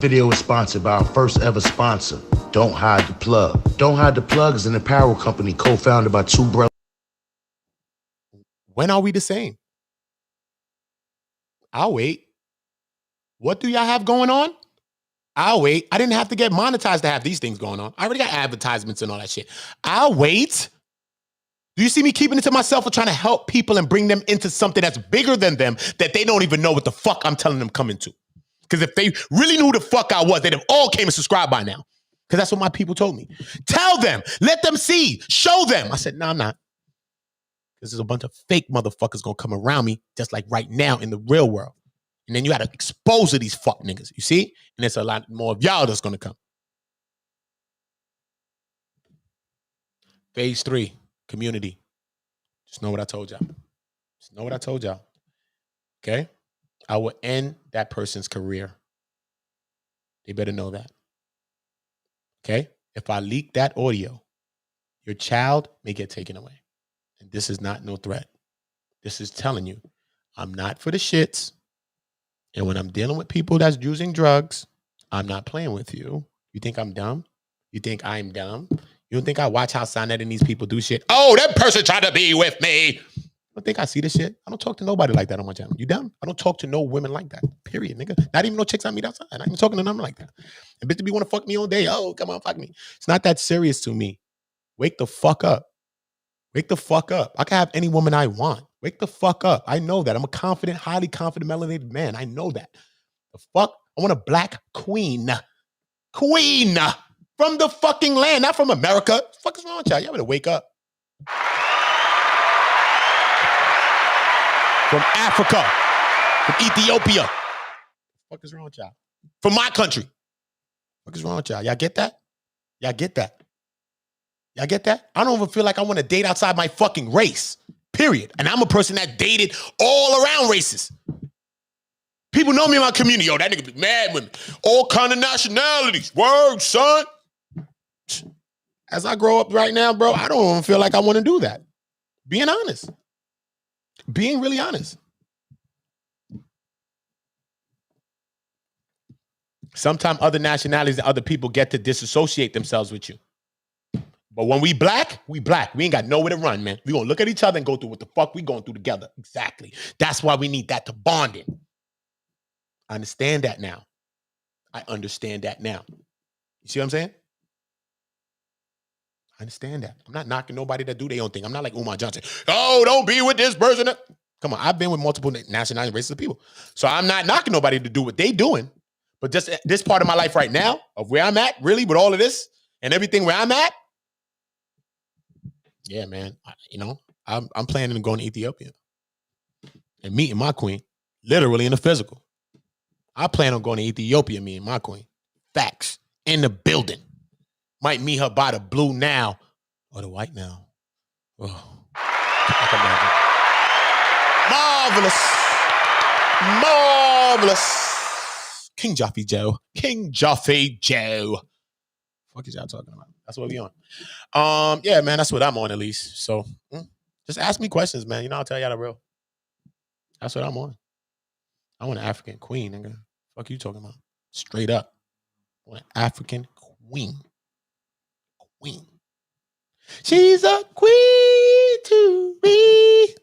Video is sponsored by our first ever sponsor, Don't Hide the Plug. Don't Hide the Plug is an apparel company co-founded by two brothers. When are we the same? I'll wait. What do y'all have going on? I'll wait. I didn't have to get monetized to have these things going on. I already got advertisements and all that shit. I'll wait. Do you see me keeping it to myself or trying to help people and bring them into something that's bigger than them that they don't even know what the fuck I'm telling them come into? Because if they really knew who the fuck I was, they'd have all came and subscribed by now. Because that's what my people told me. Tell them. Let them see. Show them. I said, no, I'm not. Because there's a bunch of fake motherfuckers going to come around me just like right now in the real world. And then you got to expose these fuck niggas. You see? And there's a lot more of y'all that's going to come. Phase 3, community. Just know what I told y'all. Just know what I told y'all. Okay? I will end that person's career. They better know that. Okay? If I leak that audio, your child may get taken away. And this is not no threat. This is telling you, I'm not for the shits. And when I'm dealing with people that's using drugs, I'm not playing with you. You think I'm dumb? You think I'm dumb? You don't think I watch how Sonnet and these people do shit? Oh, that person tried to be with me. I don't think I see this shit. I don't talk to nobody like that on my channel. You dumb? I don't talk to no women like that. Period, nigga. Not even no chicks I meet outside. Not even talking to them like that. And bitch to be want to fuck me all day. Oh, come on, fuck me. It's not that serious to me. Wake the fuck up. Wake the fuck up. I can have any woman I want. Wake the fuck up. I know that. I'm a confident, highly confident, melanated man. I know that. The fuck? I want a black queen. Queen from the fucking land, not from America. What the fuck is wrong with y'all? Y'all better wake up. From Africa, from Ethiopia. What the fuck is wrong with y'all? From my country. What is wrong with y'all? Y'all get that? Y'all get that? Y'all get that? I don't even feel like I want to date outside my fucking race. Period. And I'm a person that dated all around races. People know me in my community. Yo, that nigga be mad with me. All kind of nationalities. Word, son. As I grow up right now, bro, I don't even feel like I want to do that. Being honest. Being really honest. Sometimes other nationalities and other people get to disassociate themselves with you. But when we black, we black. We ain't got nowhere to run, man. We gonna look at each other and go through what the fuck we going through together. Exactly. That's why we need that to bond in. I understand that now. I understand that now. You see what I'm saying? I understand that. I'm not knocking nobody that do their own thing. I'm not like Umar Johnson. Oh, don't be with this person. Come on, I've been with multiple nationalities, races of people. So I'm not knocking nobody to do what they doing. But just this part of my life right now, of where I'm at, really, with all of this and everything where I'm at, yeah, man, I'm planning on going to Ethiopia and meeting my queen, literally in the physical. I plan on going to Ethiopia, meeting my queen. Facts. In the building. Might meet her by the blue now or the white now. Oh, marvelous. King Jaffe Joe. What is y'all talking about? That's what we on. Yeah, man, that's what I'm on at least. So just ask me questions, man. You know, I'll tell y'all the real. That's what I'm on. I want an African queen, nigga. Fuck you talking about? Straight up. I want an African queen. Queen. She's a queen to me.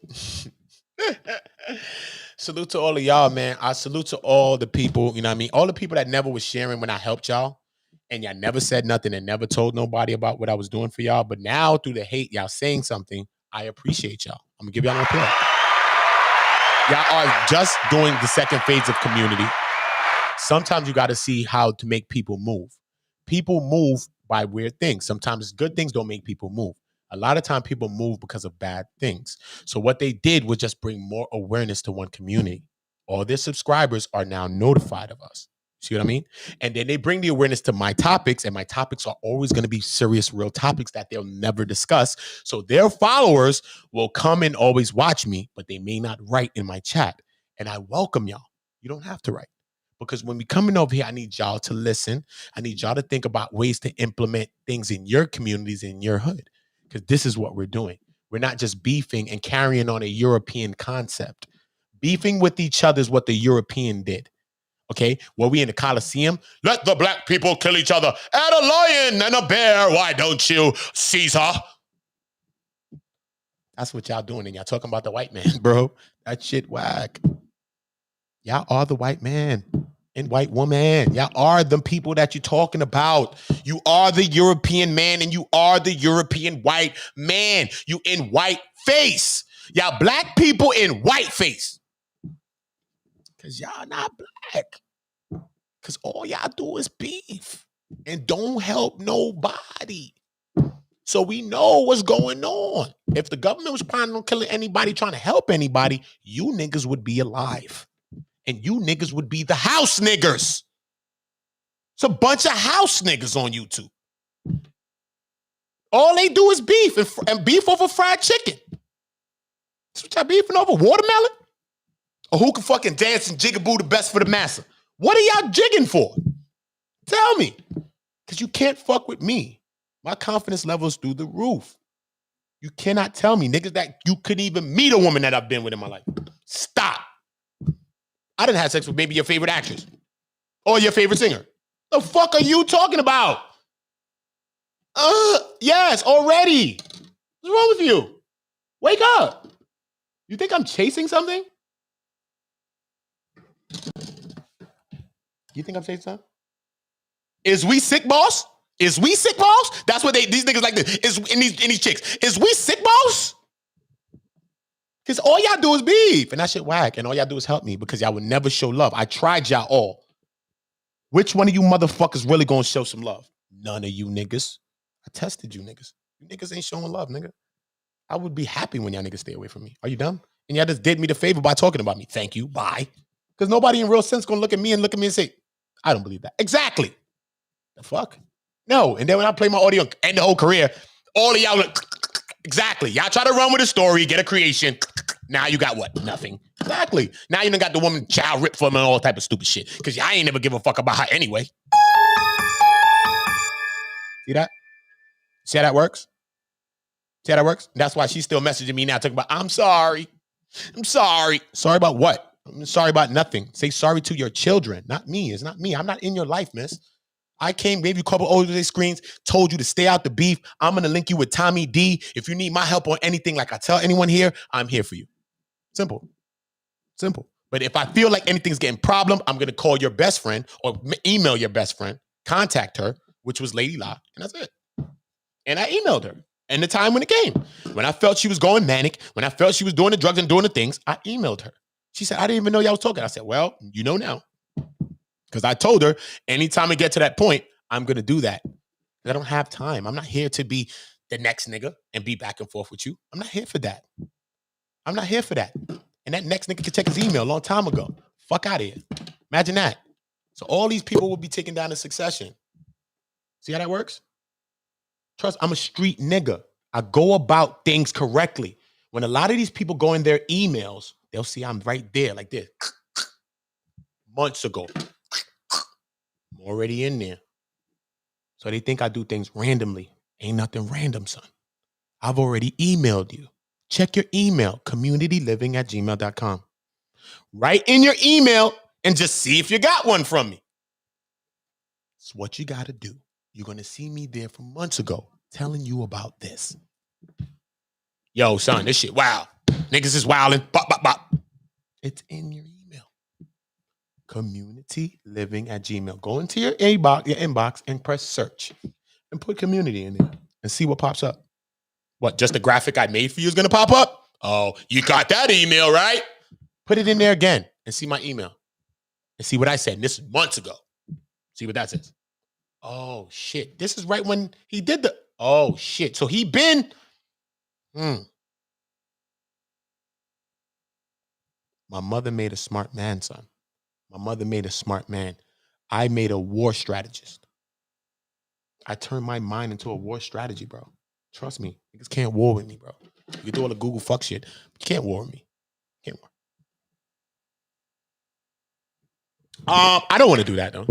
Salute to all of y'all, man. I salute to all the people, you know what I mean? All the people that never was sharing when I helped y'all. And y'all never said nothing and never told nobody about what I was doing for y'all. But now through the hate, y'all saying something, I appreciate y'all. I'm going to give y'all an applause. Y'all are just doing the second phase of community. Sometimes you got to see how to make people move. People move by weird things. Sometimes good things don't make people move. A lot of time people move because of bad things. So what they did was just bring more awareness to one community. All their subscribers are now notified of us. See what I mean? And then they bring the awareness to my topics, and my topics are always going to be serious, real topics that they'll never discuss. So their followers will come and always watch me, but they may not write in my chat. And I welcome y'all. You don't have to write. Because when we coming over here, I need y'all to listen. I need y'all to think about ways to implement things in your communities, in your hood. Because this is what we're doing. We're not just beefing and carrying on a European concept. Beefing with each other is what the European did. Okay, well, we in the Coliseum. Let the black people kill each other. And a lion and a bear. Why don't you, Caesar? That's what y'all doing. And y'all talking about the white man, bro. That shit whack. Y'all are the white man. and white woman. Y'all are the people that you're talking about. You are the European man and you are the European white man. You in white face. Y'all black people in white face. Because y'all not black. Because all y'all do is beef and don't help nobody. So we know what's going on. If the government was planning on killing anybody, trying to help anybody, you niggas would be alive. And you niggas would be the house niggers. It's a bunch of house niggas on YouTube. All they do is beef and beef over fried chicken. That's what y'all beefing over, watermelon? Or who can fucking dance and jigaboo the best for the massa? What are y'all jigging for? Tell me. Because you can't fuck with me. My confidence level is through the roof. You cannot tell me, niggas, that you couldn't even meet a woman that I've been with in my life. Stop. I didn't have sex with maybe your favorite actress or your favorite singer. The fuck are you talking about? Yes, already. What's wrong with you? Wake up. You think I'm chasing something? You think I'm chasing something? Is we sick, boss? Is we sick, boss? That's what these niggas like this. Is in these chicks. Is we sick, boss? Because all y'all do is beef. And that shit whack. And all y'all do is help me because y'all would never show love. I tried y'all all. Which one of you motherfuckers really gonna show some love? None of you niggas. I tested you niggas. You niggas ain't showing love, nigga. I would be happy when y'all niggas stay away from me. Are you dumb? And y'all just did me the favor by talking about me. Thank you. Bye. Because nobody in real sense gonna look at me and say, I don't believe that. Exactly. The fuck? No. And then when I play my audio and the whole career, all of y'all like, exactly. Y'all try to run with a story, get a creation. Now you got what? Nothing. Exactly. Now you done got the woman child ripped from and all type of stupid shit. Because y'all ain't never give a fuck about her anyway. See that? See how that works? See how that works? That's why she's still messaging me now talking about, I'm sorry. I'm sorry. Sorry about what? I'm sorry about nothing. Say sorry to your children, not me. It's not me. I'm not in your life, miss. I came, gave you a couple older screens, told you to stay out the beef. I'm going to link you with Tommy D. If you need my help on anything, like I tell anyone here, I'm here for you. Simple. Simple. But if I feel like anything's getting problem, I'm going to call your best friend or email your best friend, contact her, which was Lady La, and that's it. And I emailed her. And the time when it came, when I felt she was going manic, when I felt she was doing the drugs and doing the things, I emailed her. She said, I didn't even know y'all was talking. I said, well, you know now. Because I told her, anytime I get to that point, I'm going to do that. I don't have time. I'm not here to be the next nigga and be back and forth with you. I'm not here for that. I'm not here for that. And that next nigga could check his email a long time ago. Fuck out of here. Imagine that. So all these people will be taken down in succession. See how that works? Trust, I'm a street nigga. I go about things correctly. When a lot of these people go in their emails, they'll see I'm right there like this. Months ago. I'm already in there. So they think I do things randomly. Ain't nothing random, son. I've already emailed you. Check your email, communityliving@gmail.com. Write in your email and just see if you got one from me. It's what you got to do. You're going to see me there from months ago telling you about this. Yo, son, this shit, wow. Niggas is wilding. Bop, bop, bop. It's in your email. Communityliving@gmail. Go into your inbox and press search and put community in there and see what pops up. What, just the graphic I made for you is going to pop up? Oh, you got that email, right? Put it in there again and see my email and see what I said. And this is months ago. See what that says. Oh, shit. This is right when he did the... Oh, shit. So he been... My mother made a smart man, son. My mother made a smart man. I made a war strategist. I turned my mind into a war strategy, bro. Trust me. Niggas can't war with me, bro. You can do all the Google fuck shit, but you can't war with me. Can't war. I don't want to do that, though.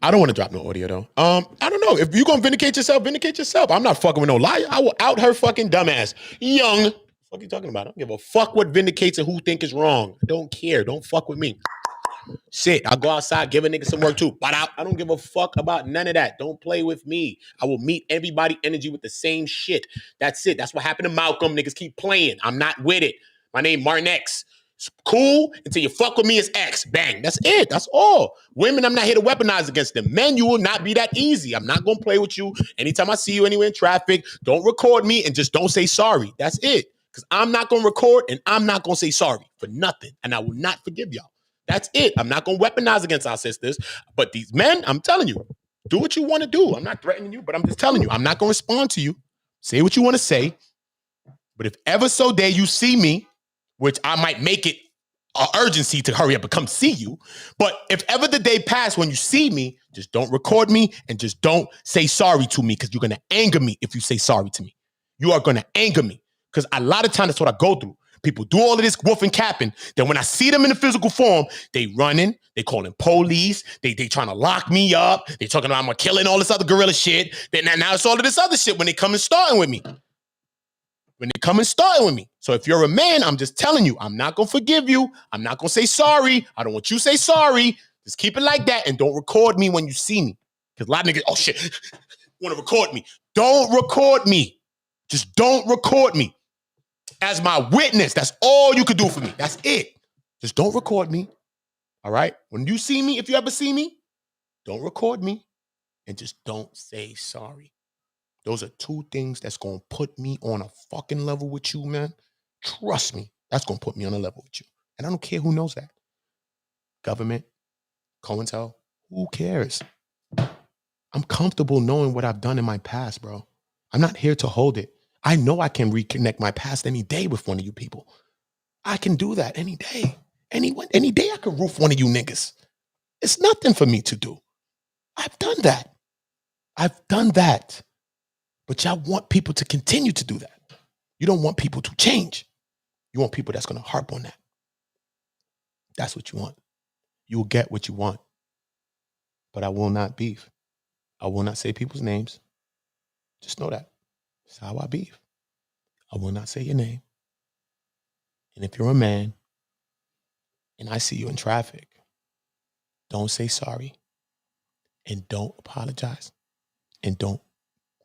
I don't want to drop no audio, though. I don't know. If you're going to vindicate yourself. I'm not fucking with no liar. I will out her fucking dumbass. Young. What the fuck are you talking about? I don't give a fuck what vindicates and who think is wrong. I don't care. Don't fuck with me. Shit, I'll go outside, give a nigga some work too. But I don't give a fuck about none of that. Don't play with me. I will meet everybody energy with the same shit. That's it. That's what happened to Malcolm. Niggas keep playing. I'm not with it. My name Martin X. It's cool until you fuck with me as X. Bang. That's it. That's all. Women, I'm not here to weaponize against them. Men, you will not be that easy. I'm not going to play with you. Anytime I see you anywhere in traffic, don't record me and just don't say sorry. That's it. Because I'm not going to record and I'm not going to say sorry for nothing. And I will not forgive y'all. That's it. I'm not going to weaponize against our sisters. But these men, I'm telling you, do what you want to do. I'm not threatening you, but I'm just telling you, I'm not going to respond to you. Say what you want to say. But if ever so day you see me, which I might make it an urgency to hurry up and come see you, but if ever the day pass when you see me, just don't record me and just don't say sorry to me, because you're going to anger me if you say sorry to me. You are going to anger me, because a lot of times that's what I go through. People do all of this woofing capping. Then when I see them in the physical form, they running, they calling police, they trying to lock me up, they talking about I'm killing all this other gorilla shit. Then now it's all of this other shit when they come and starting with me. When they come and starting with me. So if you're a man, I'm just telling you, I'm not going to forgive you. I'm not going to say sorry. I don't want you to say sorry. Just keep it like that and don't record me when you see me. Because a lot of niggas, oh shit, want to record me. Don't record me. Just don't record me. As my witness, that's all you could do for me. That's it. Just don't record me. All right? When you see me, if you ever see me, don't record me and just don't say sorry. Those are two things that's going to put me on a fucking level with you, man. Trust me. That's going to put me on a level with you. And I don't care who knows that. Government, COINTEL, who cares? I'm comfortable knowing what I've done in my past, bro. I'm not here to hold it. I know I can reconnect my past any day with one of you people. I can do that any day. Any day I can roof one of you niggas. It's nothing for me to do. I've done that. I've done that. But y'all want people to continue to do that. You don't want people to change. You want people that's going to harp on that. That's what you want. You will get what you want. But I will not beef. I will not say people's names. Just know that. That's how I beef. I will not say your name. And if you're a man and I see you in traffic, don't say sorry and don't apologize and don't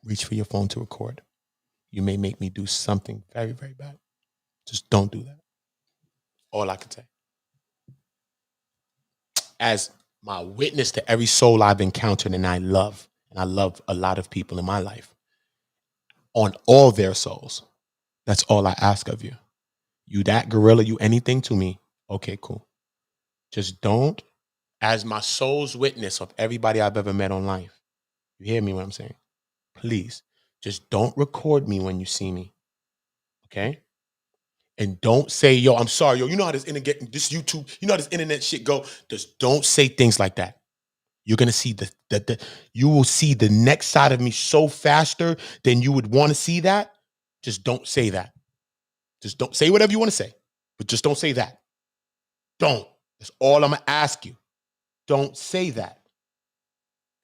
reach for your phone to record. You may make me do something very, very bad. Just don't do that. All I can say. As my witness to every soul I've encountered and I love a lot of people in my life, on all their souls, that's all I ask of you. You that gorilla, you anything to me, okay, cool. Just don't, as my soul's witness of everybody I've ever met on life, you hear me what I'm saying? Please, just don't record me when you see me, okay? And don't say, yo, I'm sorry, yo, you know how this YouTube, you know how this internet shit go? Just don't say things like that. You're gonna see you will see the next side of me so faster than you would want to see that. Just don't say that. Just don't say whatever you want to say, but just don't say that. Don't. That's all I'm gonna ask you. Don't say that.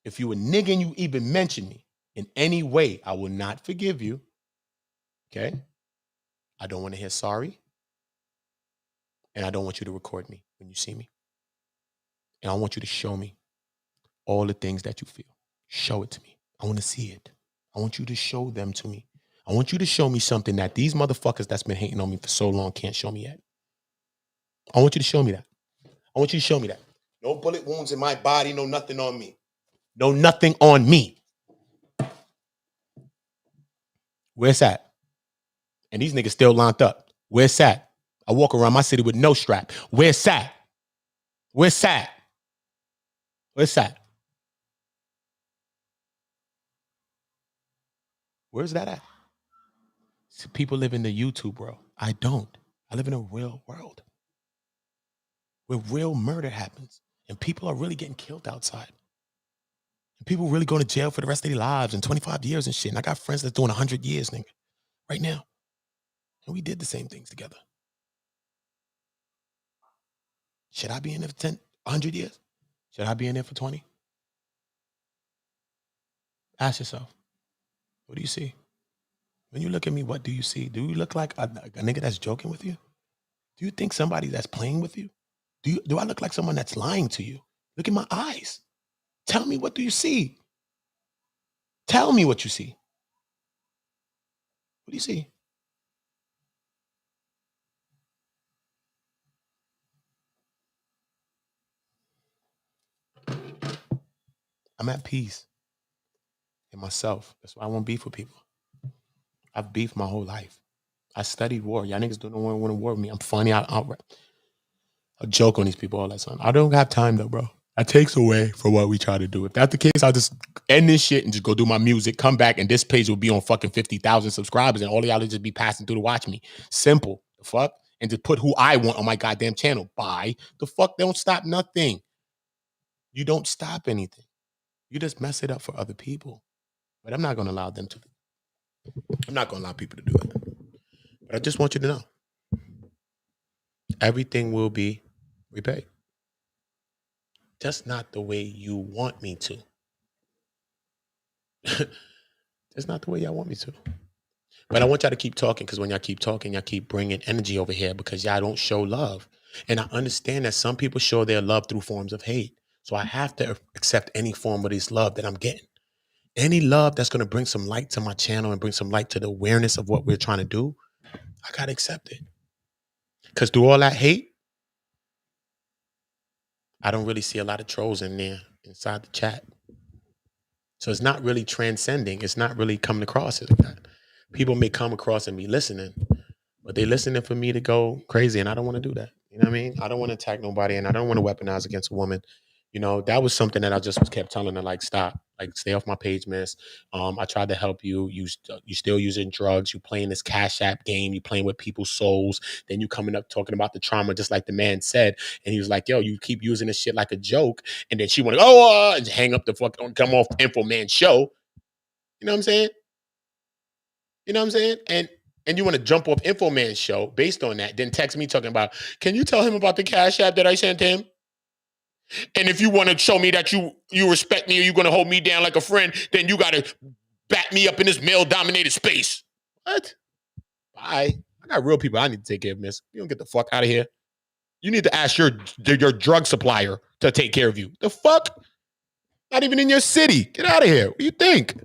If you a nigga and you even mention me in any way, I will not forgive you. Okay? I don't want to hear sorry. And I don't want you to record me when you see me. And I want you to show me all the things that you feel. Show it to me. I want to see it. I want you to show them to me. I want you to show me something that these motherfuckers that's been hating on me for so long can't show me yet. I want you to show me that. I want you to show me that. No bullet wounds in my body, no nothing on me. No nothing on me. Where's that? And these niggas still locked up. Where's that? I walk around my city with no strap. Where's that? Where's that? Where's that? Where's that at? See, people live in the YouTube world. I don't. I live in a real world where real murder happens and people are really getting killed outside. And people really going to jail for the rest of their lives and 25 years and shit. And I got friends that's doing 100 years, nigga, right now. And we did the same things together. Should I be in there for 10, 100 years? Should I be in there for 20? Ask yourself, what do you see? When you look at me, what do you see? Do you look like a nigga that's joking with you? Do you think somebody that's playing with you? Do I look like someone that's lying to you? Look in my eyes. Tell me, what do you see? Tell me what you see. What do you see? I'm at peace in myself. That's why I won't beef with people. I've beefed my whole life. I studied war. Y'all niggas don't want to war with me. I'm funny. I joke on these people all that time. I don't have time though, bro. That takes away from what we try to do. If that's the case, I'll just end this shit and just go do my music, come back, and this page will be on fucking 50,000 subscribers, and all of y'all will just be passing through to watch me. Simple. The fuck? And just put who I want on my goddamn channel. Bye. The fuck? They don't stop nothing. You don't stop anything. You just mess it up for other people. But I'm not going to allow them to. I'm not going to allow people to do it. But I just want you to know. Everything will be repaid. Just not the way you want me to. That's not the way y'all want me to. But I want y'all to keep talking, because when y'all keep talking, y'all keep bringing energy over here because y'all don't show love. And I understand that some people show their love through forms of hate. So I have to accept any form of this love that I'm getting. Any love that's going to bring some light to my channel and bring some light to the awareness of what we're trying to do, I got to accept it. Because through all that hate, I don't really see a lot of trolls in there inside the chat. So it's not really transcending. It's not really coming across as that. People may come across and be listening, but they're listening for me to go crazy, and I don't want to do that. You know what I mean? I don't want to attack nobody, and I don't want to weaponize against a woman. You know, that was something that I just kept telling her, like, stop, like, stay off my page, miss. I tried to help you. You still using drugs. You playing this Cash App game. You playing with people's souls. Then you coming up talking about the trauma, just like the man said. And he was like, yo, you keep using this shit like a joke. And then she want to go, and hang up the fucking, come off Info Man show. You know what I'm saying? You know what I'm saying? And you want to jump off Info Man show based on that, then text me talking about, can you tell him about the Cash App that I sent him? And if you want to show me that you respect me or you're going to hold me down like a friend, then you got to back me up in this male-dominated space. What? Bye. I got real people I need to take care of, miss. You don't get the fuck out of here. You need to ask your drug supplier to take care of you. The fuck? Not even in your city. Get out of here. What do you think?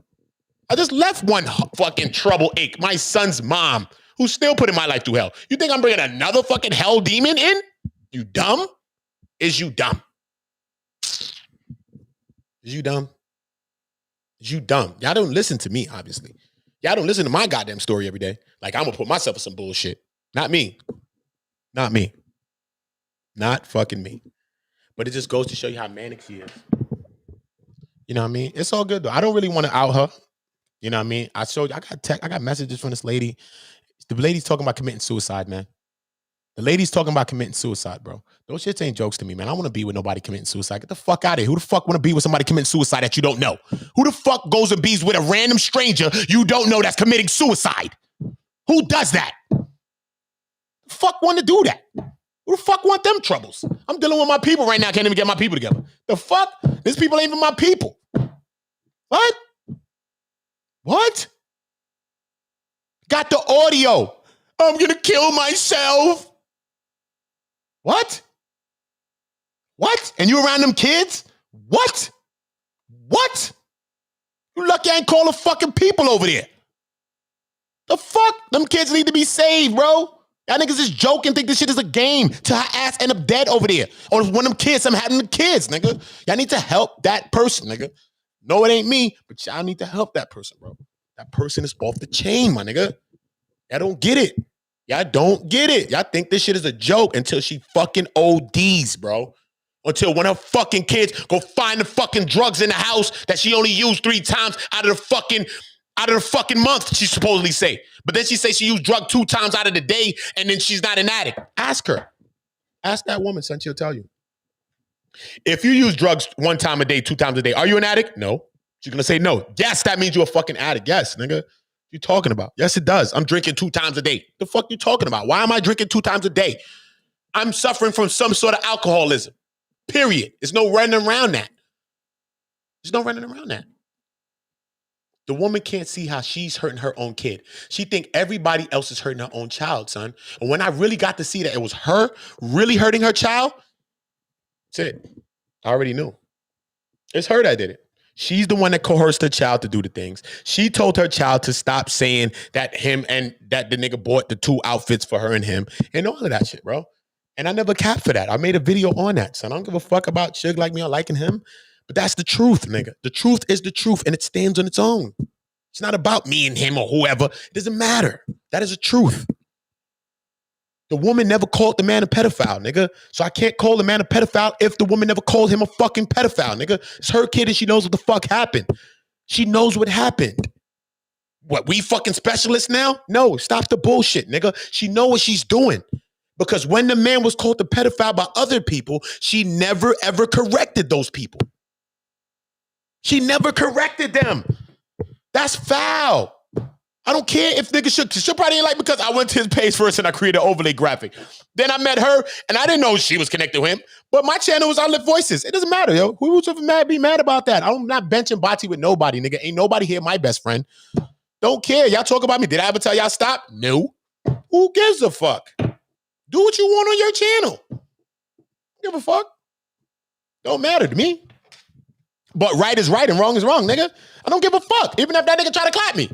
I just left one fucking trouble ache, my son's mom, who's still putting my life through hell. You think I'm bringing another fucking hell demon in? You dumb? Is you dumb? Is you dumb? Is you dumb? Y'all don't listen to me, obviously. Y'all don't listen to my goddamn story every day. Like, I'm gonna put myself in some bullshit. Not me. Not me. Not fucking me. But it just goes to show you how manic she is. You know what I mean? It's all good though. I don't really want to out her. You know what I mean? I got messages from this lady. The lady's talking about committing suicide, man. The lady's talking about committing suicide, bro. Those shits ain't jokes to me, man. I want to be with nobody committing suicide. Get the fuck out of here. Who the fuck want to be with somebody committing suicide that you don't know? Who the fuck goes and bees with a random stranger you don't know that's committing suicide? Who does that? The fuck want to do that? Who the fuck want them troubles? I'm dealing with my people right now. Can't even get my people together. The fuck? These people ain't even my people. What? What? Got the audio. I'm gonna kill myself. What? What? And you around them kids? What? What? You lucky I ain't call the fucking people over there. The fuck? Them kids need to be saved, bro. Y'all niggas just joking, think this shit is a game till her ass end up dead over there. Or one of them kids, I'm having the kids, nigga. Y'all need to help that person, nigga. No, it ain't me, but y'all need to help that person, bro. That person is off the chain, my nigga. Y'all don't get it. Y'all don't get it. Y'all think this shit is a joke until she fucking ODs, bro. Until one of her fucking kids go find the fucking drugs in the house that she only used 3 times out of the fucking month, she supposedly say. But then she say she used drug 2 times out of the day and then she's not an addict. Ask her. Ask that woman, son. She'll tell you. If you use drugs 1 time a day, 2 times a day, are you an addict? No. She's going to say no. Yes, that means you're a fucking addict. Yes, nigga. What you talking about? Yes, it does. I'm drinking 2 times a day. The fuck you talking about? Why am I drinking 2 times a day? I'm suffering from some sort of alcoholism. Period. There's no running around that. There's no running around that. The woman can't see how she's hurting her own kid. She think everybody else is hurting her own child, son. And when I really got to see that it was her really hurting her child, that's it. I already knew. It's her that did it. She's the one that coerced her child to do the things. She told her child to stop saying that that the nigga bought the 2 outfits for her and him and all of that shit, bro. And I never capped for that. I made a video on that, son. I don't give a fuck about Suge like me or liking him. But that's the truth, nigga. The truth is the truth, and it stands on its own. It's not about me and him or whoever. It doesn't matter. That is the truth. The woman never called the man a pedophile, nigga. So I can't call the man a pedophile if the woman never called him a fucking pedophile, nigga. It's her kid and she knows what the fuck happened. She knows what happened. What, we fucking specialists now? No, stop the bullshit, nigga. She know what she's doing. Because when the man was called a pedophile by other people, she never, ever corrected those people. She never corrected them. That's foul. I don't care if niggas she'll probably ain't like because I went to his page first and I created an overlay graphic. Then I met her and I didn't know she was connected with him. But my channel was Outlet Voices. It doesn't matter, yo. Who would be mad about that? I'm not benching Bati with nobody, nigga. Ain't nobody here my best friend. Don't care. Y'all talk about me. Did I ever tell y'all stop? No. Who gives a fuck? Do what you want on your channel. Give a fuck. Don't matter to me. But right is right and wrong is wrong, nigga. I don't give a fuck. Even if that nigga try to clap me.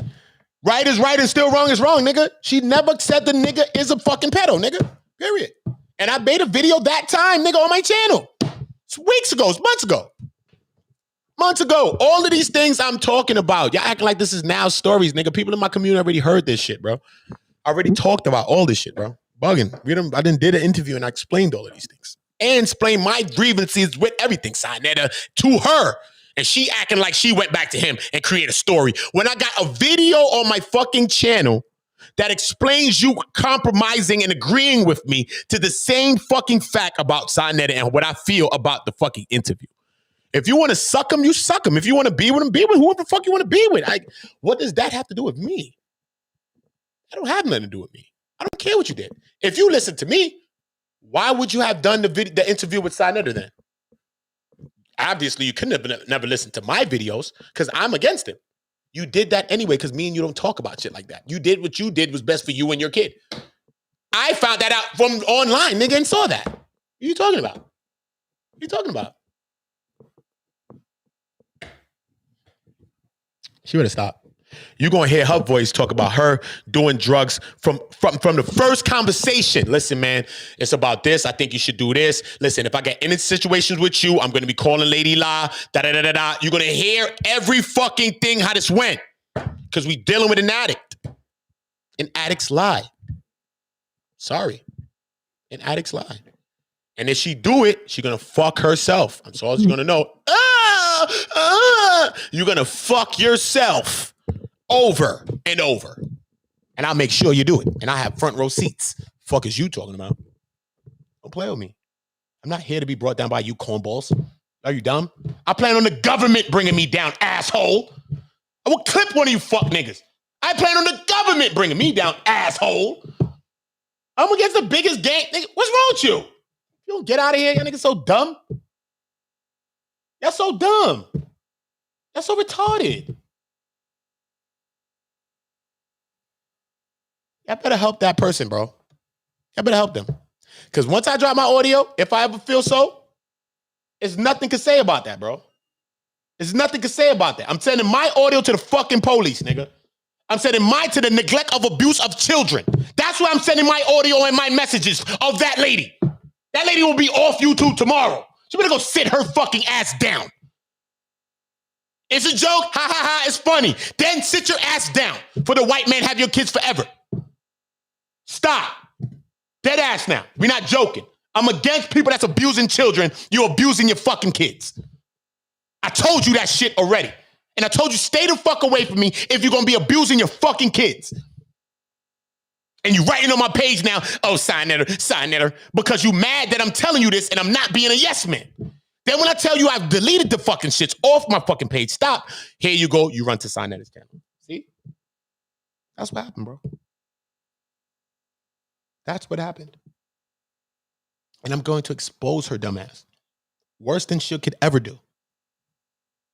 Right is right and still wrong is wrong, nigga. She never said the nigga is a fucking pedo, nigga. Period. And I made a video that time, nigga, on my channel. It's weeks ago. It's months ago. Months ago. All of these things I'm talking about. Y'all acting like this is now stories, nigga. People in my community already heard this shit, bro. I already talked about all this shit, bro. Bugging. I did an interview and I explained all of these things. And explained my grievances with everything, Sinetta, to her. And she acting like she went back to him and created a story. When I got a video on my fucking channel that explains you compromising and agreeing with me to the same fucking fact about Sinetta and what I feel about the fucking interview. If you want to suck him, you suck him. If you want to be with him, be with whoever the fuck you want to be with. What does that have to do with me? That don't have nothing to do with me. I don't care what you did. If you listen to me, why would you have done the interview with Sinetta then? Obviously, you couldn't have never listened to my videos because I'm against it. You did that anyway because me and you don't talk about shit like that. You did what you did was best for you and your kid. I found that out from online, nigga, and saw that. What are you talking about? What are you talking about? She better stop. You're going to hear her voice talk about her doing drugs from the first conversation. Listen, man, it's about this. I think you should do this. Listen, if I get in situations with you, I'm going to be calling Lady La, da-da-da-da-da. You're going to hear every fucking thing how this went because we dealing with an addict. And addicts lie. Sorry. And addicts lie. And if she do it, she's going to fuck herself. That's all she's going to know. You're going to fuck yourself. Over and over. And I'll make sure you do it. And I have front row seats. Fuck is you talking about? Don't play with me. I'm not here to be brought down by you cornballs. Are you dumb? I plan on the government bringing me down, asshole. I will clip one of you fuck niggas. I plan on the government bringing me down, asshole. I'm against the biggest gang. Nigga, what's wrong with you? You don't get out of here. Y'all niggas so dumb. Y'all so dumb. Y'all so retarded. Y'all better help that person, bro. Y'all better help them. Because once I drop my audio, if I ever feel so, there's nothing to say about that, bro. There's nothing to say about that. I'm sending my audio to the fucking police, nigga. I'm sending mine to the neglect of abuse of children. That's why I'm sending my audio and my messages of that lady. That lady will be off YouTube tomorrow. She better go sit her fucking ass down. It's a joke. Ha ha ha. It's funny. Then sit your ass down for the white man have your kids forever. Stop. Dead ass now. We're not joking. I'm against people that's abusing children. You're abusing your fucking kids. I told you that shit already. And I told you stay the fuck away from me if you're going to be abusing your fucking kids. And you writing on my page now, oh, sign her, because you mad that I'm telling you this and I'm not being a yes man. Then when I tell you I've deleted the fucking shits off my fucking page, stop. Here you go. You run to Sinnetta's channel. See? That's what happened, bro. That's what happened. And I'm going to expose her dumb ass. Worse than Suge could ever do.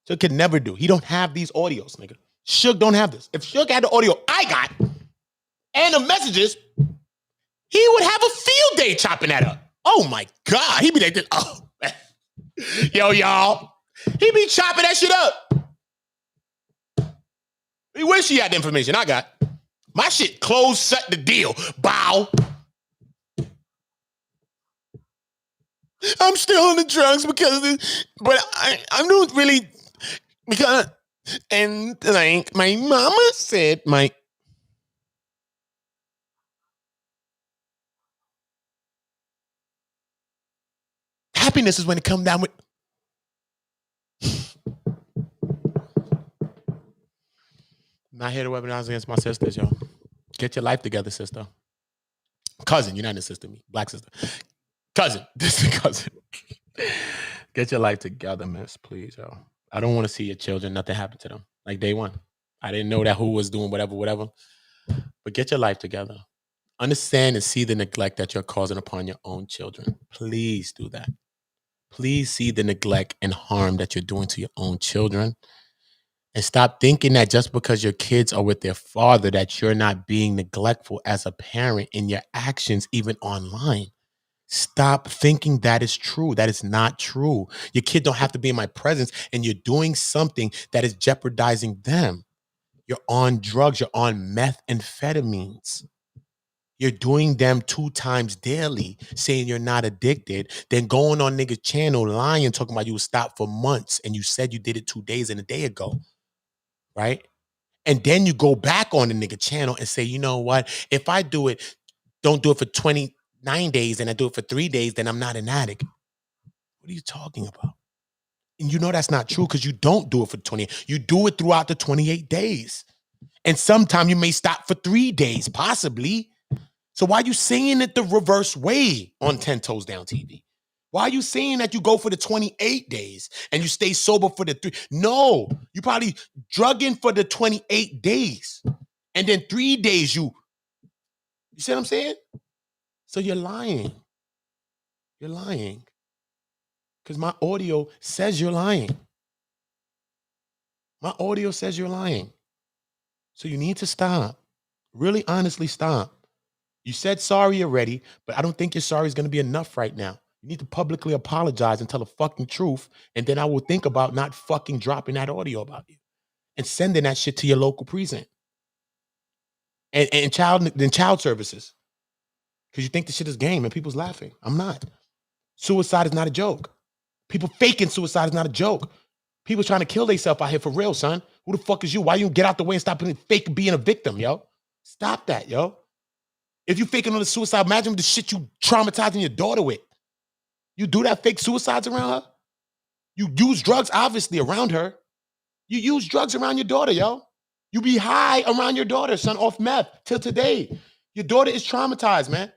Suge could never do. He don't have these audios, nigga. Suge don't have this. If Suge had the audio I got and the messages, he would have a field day chopping that up. Oh my God. He'd be like this. Oh, man. Yo, y'all. He be chopping that shit up. He wish he had the information I got. My shit closed, shut the deal. Bow. I'm still on the drugs because of this, but I don't really, because, and like my mama said, my happiness is when it comes down with. Not here to weaponize against my sisters, yo. Get your life together, sister. Cousin, you're not a sister, me. Black sister. Cousin. This is cousin. Get your life together, miss, please, yo. I don't want to see your children, nothing happen to them. Like day one. I didn't know that who was doing whatever. But get your life together. Understand and see the neglect that you're causing upon your own children. Please do that. Please see the neglect and harm that you're doing to your own children. And stop thinking that just because your kids are with their father, that you're not being neglectful as a parent in your actions, even online. Stop thinking that is true. That is not true. Your kid don't have to be in my presence, and you're doing something that is jeopardizing them. You're on drugs. You're on methamphetamines. You're doing them 2 times daily, saying you're not addicted, then going on nigga's channel lying, talking about you stopped for months, and you said you did it 2 days and a day ago, right? And then you go back on the nigga channel and say, you know what? If I do it, don't do it for 29 days and I do it for 3 days, then I'm not an addict. What are you talking about? And you know that's not true because you don't do it for 20. You do it throughout the 28 days. And sometime you may stop for 3 days, possibly. So why are you saying it the reverse way on 10 Toes Down TV? Why are you saying that you go for the 28 days and you stay sober for the 3? No, you probably drugging for the 28 days. And then 3 days you see what I'm saying? So you're lying. You're lying. Because my audio says you're lying. My audio says you're lying. So you need to stop. Really honestly stop. You said sorry already, but I don't think your sorry is going to be enough right now. You need to publicly apologize and tell the fucking truth, and then I will think about not fucking dropping that audio about you and sending that shit to your local precinct and child services, because you think the shit is game and people's laughing. I'm not. Suicide is not a joke. People faking suicide is not a joke. People trying to kill themselves out here for real, son. Who the fuck is you? Why you get out the way and stop fake being a victim, yo? Stop that, yo. If you faking on the suicide, imagine the shit you traumatizing your daughter with. You do that fake suicides around her? You use drugs, obviously, around her. You use drugs around your daughter, yo. You be high around your daughter, son, off meth, till today. Your daughter is traumatized, man.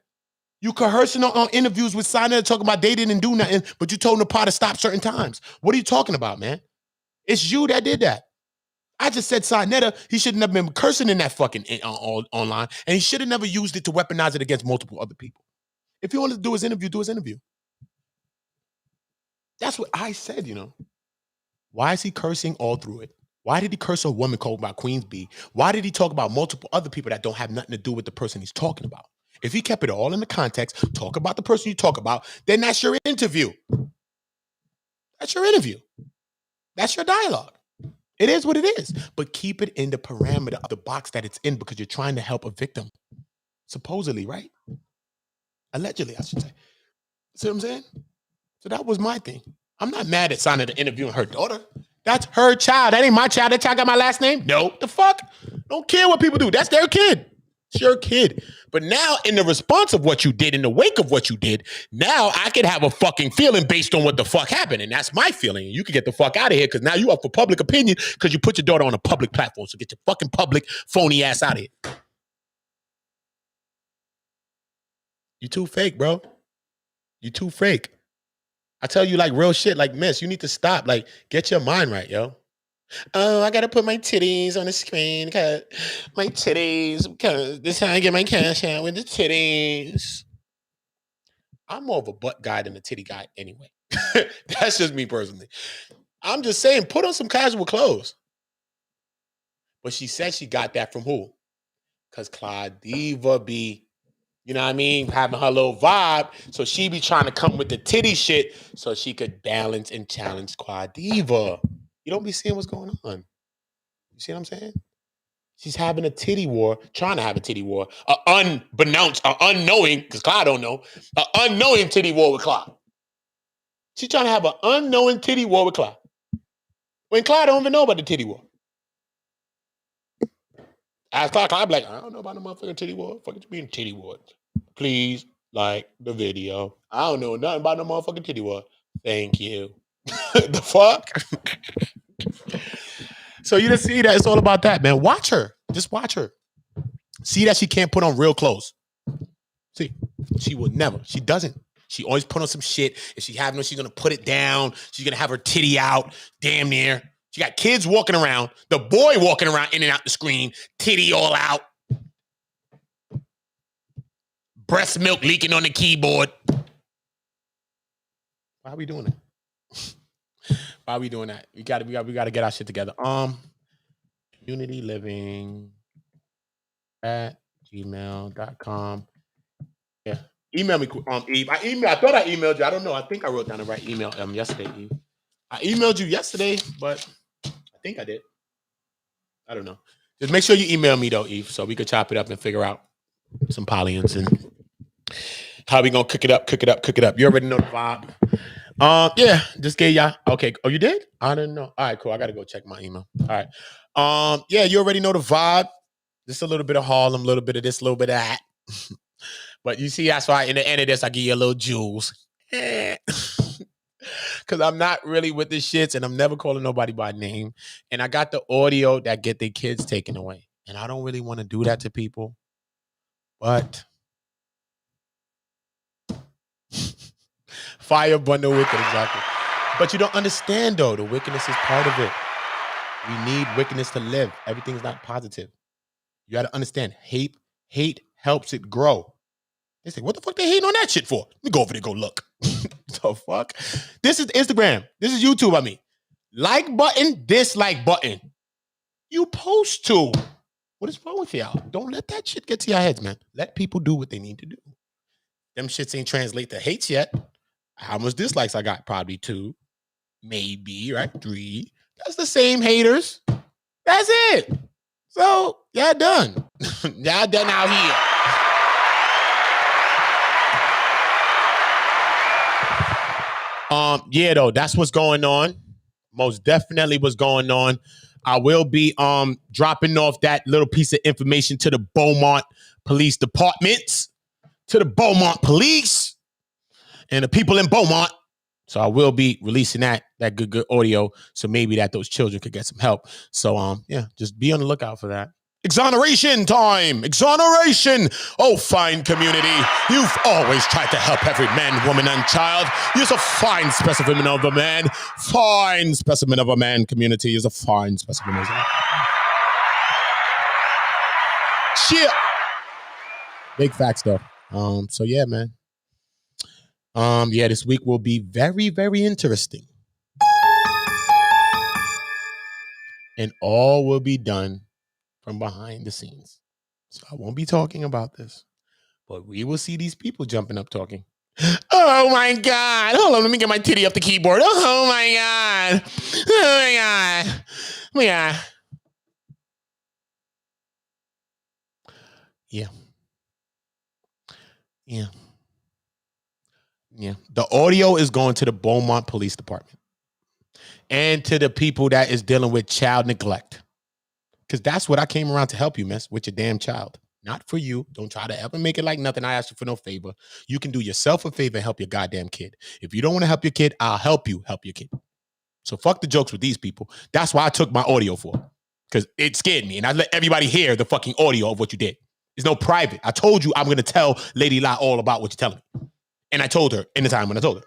You coercing on interviews with Sinetta talking about they didn't do nothing, but you told Napata to stop certain times. What are you talking about, man? It's you that did that. I just said Sinetta, he should have never been cursing in that fucking online, and he should have never used it to weaponize it against multiple other people. If you want to do his interview, do his interview. That's what I said, you know. Why is he cursing all through it? Why did he curse a woman called by Queen's Bee? Why did he talk about multiple other people that don't have nothing to do with the person he's talking about? If he kept it all in the context, talk about the person you talk about, then that's your interview. That's your interview. That's your dialogue. It is what it is. But keep it in the parameter of the box that it's in, because you're trying to help a victim. Supposedly, right? Allegedly, I should say. See what I'm saying? So that was my thing. I'm not mad at Sonata interviewing her daughter. That's her child. That ain't my child. That child got my last name? No. The fuck? Don't care what people do. That's their kid. It's your kid. But now, in the response of what you did, in the wake of what you did, now I could have a fucking feeling based on what the fuck happened. And that's my feeling. You can get the fuck out of here, because now you up for public opinion because you put your daughter on a public platform. So get your fucking public phony ass out of here. You too fake, bro. You too fake. I tell you like real shit, like, miss, you need to stop. Like, get your mind right, yo. Oh, I gotta put my titties on the screen because my titties, because this is how I get my cash out with the titties. I'm more of a butt guy than a titty guy anyway. That's just me personally. I'm just saying, put on some casual clothes. But she said she got that from who? Because Claudiva be, you know what I mean, having her little vibe. So she be trying to come with the titty shit so she could balance and challenge Claudiva. You don't be seeing what's going on. You see what I'm saying? She's having a titty war, trying to have a titty war, unknowing, because Clyde don't know, an unknowing titty war with Clyde. She's trying to have an unknowing titty war with Clyde. When Clyde don't even know about the titty war. Ask Clyde be like, I don't know about the motherfucking titty war. Fuck it, you mean titty war. Please like the video. I don't know nothing about the motherfucking titty war. Thank you. The fuck? So you just see that it's all about that, man. Watch her. Just watch her. See that she can't put on real clothes. See, she will never. She doesn't. She always put on some shit. If she having it, she's going to put it down. She's going to have her titty out, damn near. She got kids walking around, the boy walking around in and out the screen, titty all out. Breast milk leaking on the keyboard. Why are we doing that? Why are we doing that? We gotta get our shit together. Community living at gmail.com. Yeah. Email me, Eve. I thought I emailed you. I don't know. I think I wrote down the right email yesterday, Eve. I emailed you yesterday, but I think I did. I don't know. Just make sure you email me though, Eve, so we could chop it up and figure out some polyons and how we gonna cook it up. You already know the vibe. Yeah, just gave y'all. Okay. Oh, you did? I didn't know. All right, cool. I gotta go check my email. All right. Yeah, you already know the vibe. Just a little bit of Harlem, a little bit of this, a little bit of that. But you see, that's why in the end of this, I give you a little jewels. Because I'm not really with the shits and I'm never calling nobody by name. And I got the audio that get their kids taken away. And I don't really want to do that to people. But fire bundle wicked, exactly. But you don't understand, though. The wickedness is part of it. We need wickedness to live. Everything's not positive. You got to understand, hate helps it grow. They say, what the fuck they hating on that shit for? Let me go over there, go look. The fuck? This is Instagram. This is YouTube, I mean. Like button, dislike button. You post to. What is wrong with y'all? Don't let that shit get to your heads, man. Let people do what they need to do. Them shits ain't translate to hates yet. How much dislikes I got? Probably 2. Maybe, right? 3. That's the same haters. That's it. So, y'all done. Y'all done out here. Yeah, though, that's what's going on. Most definitely what's going on. I will be dropping off that little piece of information to the Beaumont Police Departments, to the Beaumont Police, and the people in Beaumont. So I will be releasing that good audio, so maybe that those children could get some help. So yeah, just be on the lookout for that. Exoneration time! Exoneration! Oh, fine community. You've always tried to help every man, woman, and child. You're a fine specimen of a man. Fine specimen of a man. Community is a fine specimen of a man. Cheer! Big facts, though. So yeah, man. Yeah, this week will be very, very interesting. And all will be done from behind the scenes. So I won't be talking about this, but we will see these people jumping up talking. Oh my God. Hold on, let me get my titty up the keyboard. Oh my God. Oh my God. Oh my God. Yeah. Yeah. Yeah. The audio is going to the Beaumont Police Department and to the people that is dealing with child neglect. Because that's what I came around to help you, miss, with your damn child. Not for you. Don't try to ever make it like nothing. I asked you for no favor. You can do yourself a favor and help your goddamn kid. If you don't want to help your kid, I'll help you help your kid. So fuck the jokes with these people. That's why I took my audio for. Because it scared me. And I let everybody hear the fucking audio of what you did. There's no private. I told you I'm going to tell Lady La all about what you're telling me. And I told her in the time when I told her.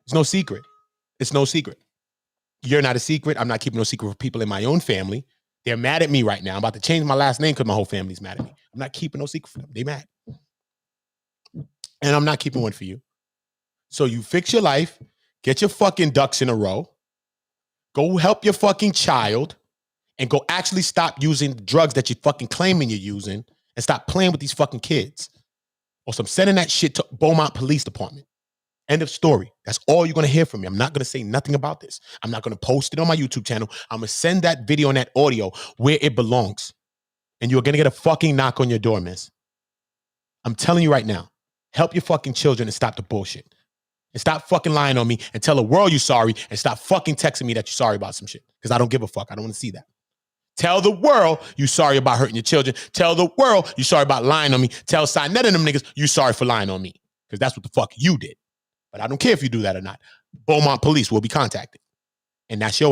It's no secret. It's no secret. You're not a secret. I'm not keeping no secret for people in my own family. They're mad at me right now. I'm about to change my last name because my whole family's mad at me. I'm not keeping no secret for them. They mad. And I'm not keeping one for you. So you fix your life, get your fucking ducks in a row, go help your fucking child, and go actually stop using the drugs that you're fucking claiming you're using and stop playing with these fucking kids. Or I'm sending that shit to Beaumont Police Department. End of story. That's all you're going to hear from me. I'm not going to say nothing about this. I'm not going to post it on my YouTube channel. I'm going to send that video and that audio where it belongs. And you're going to get a fucking knock on your door, miss. I'm telling you right now, help your fucking children and stop the bullshit. and stop fucking lying on me and tell the world you're sorry and stop fucking texting me that you're sorry about some shit. Because I don't give a fuck. I don't want to see that. Tell the world you sorry about hurting your children. Tell the world you sorry about lying on me. Tell none of them niggas you sorry for lying on me. Because that's what the fuck you did. But I don't care if you do that or not. Beaumont police will be contacted. And that's your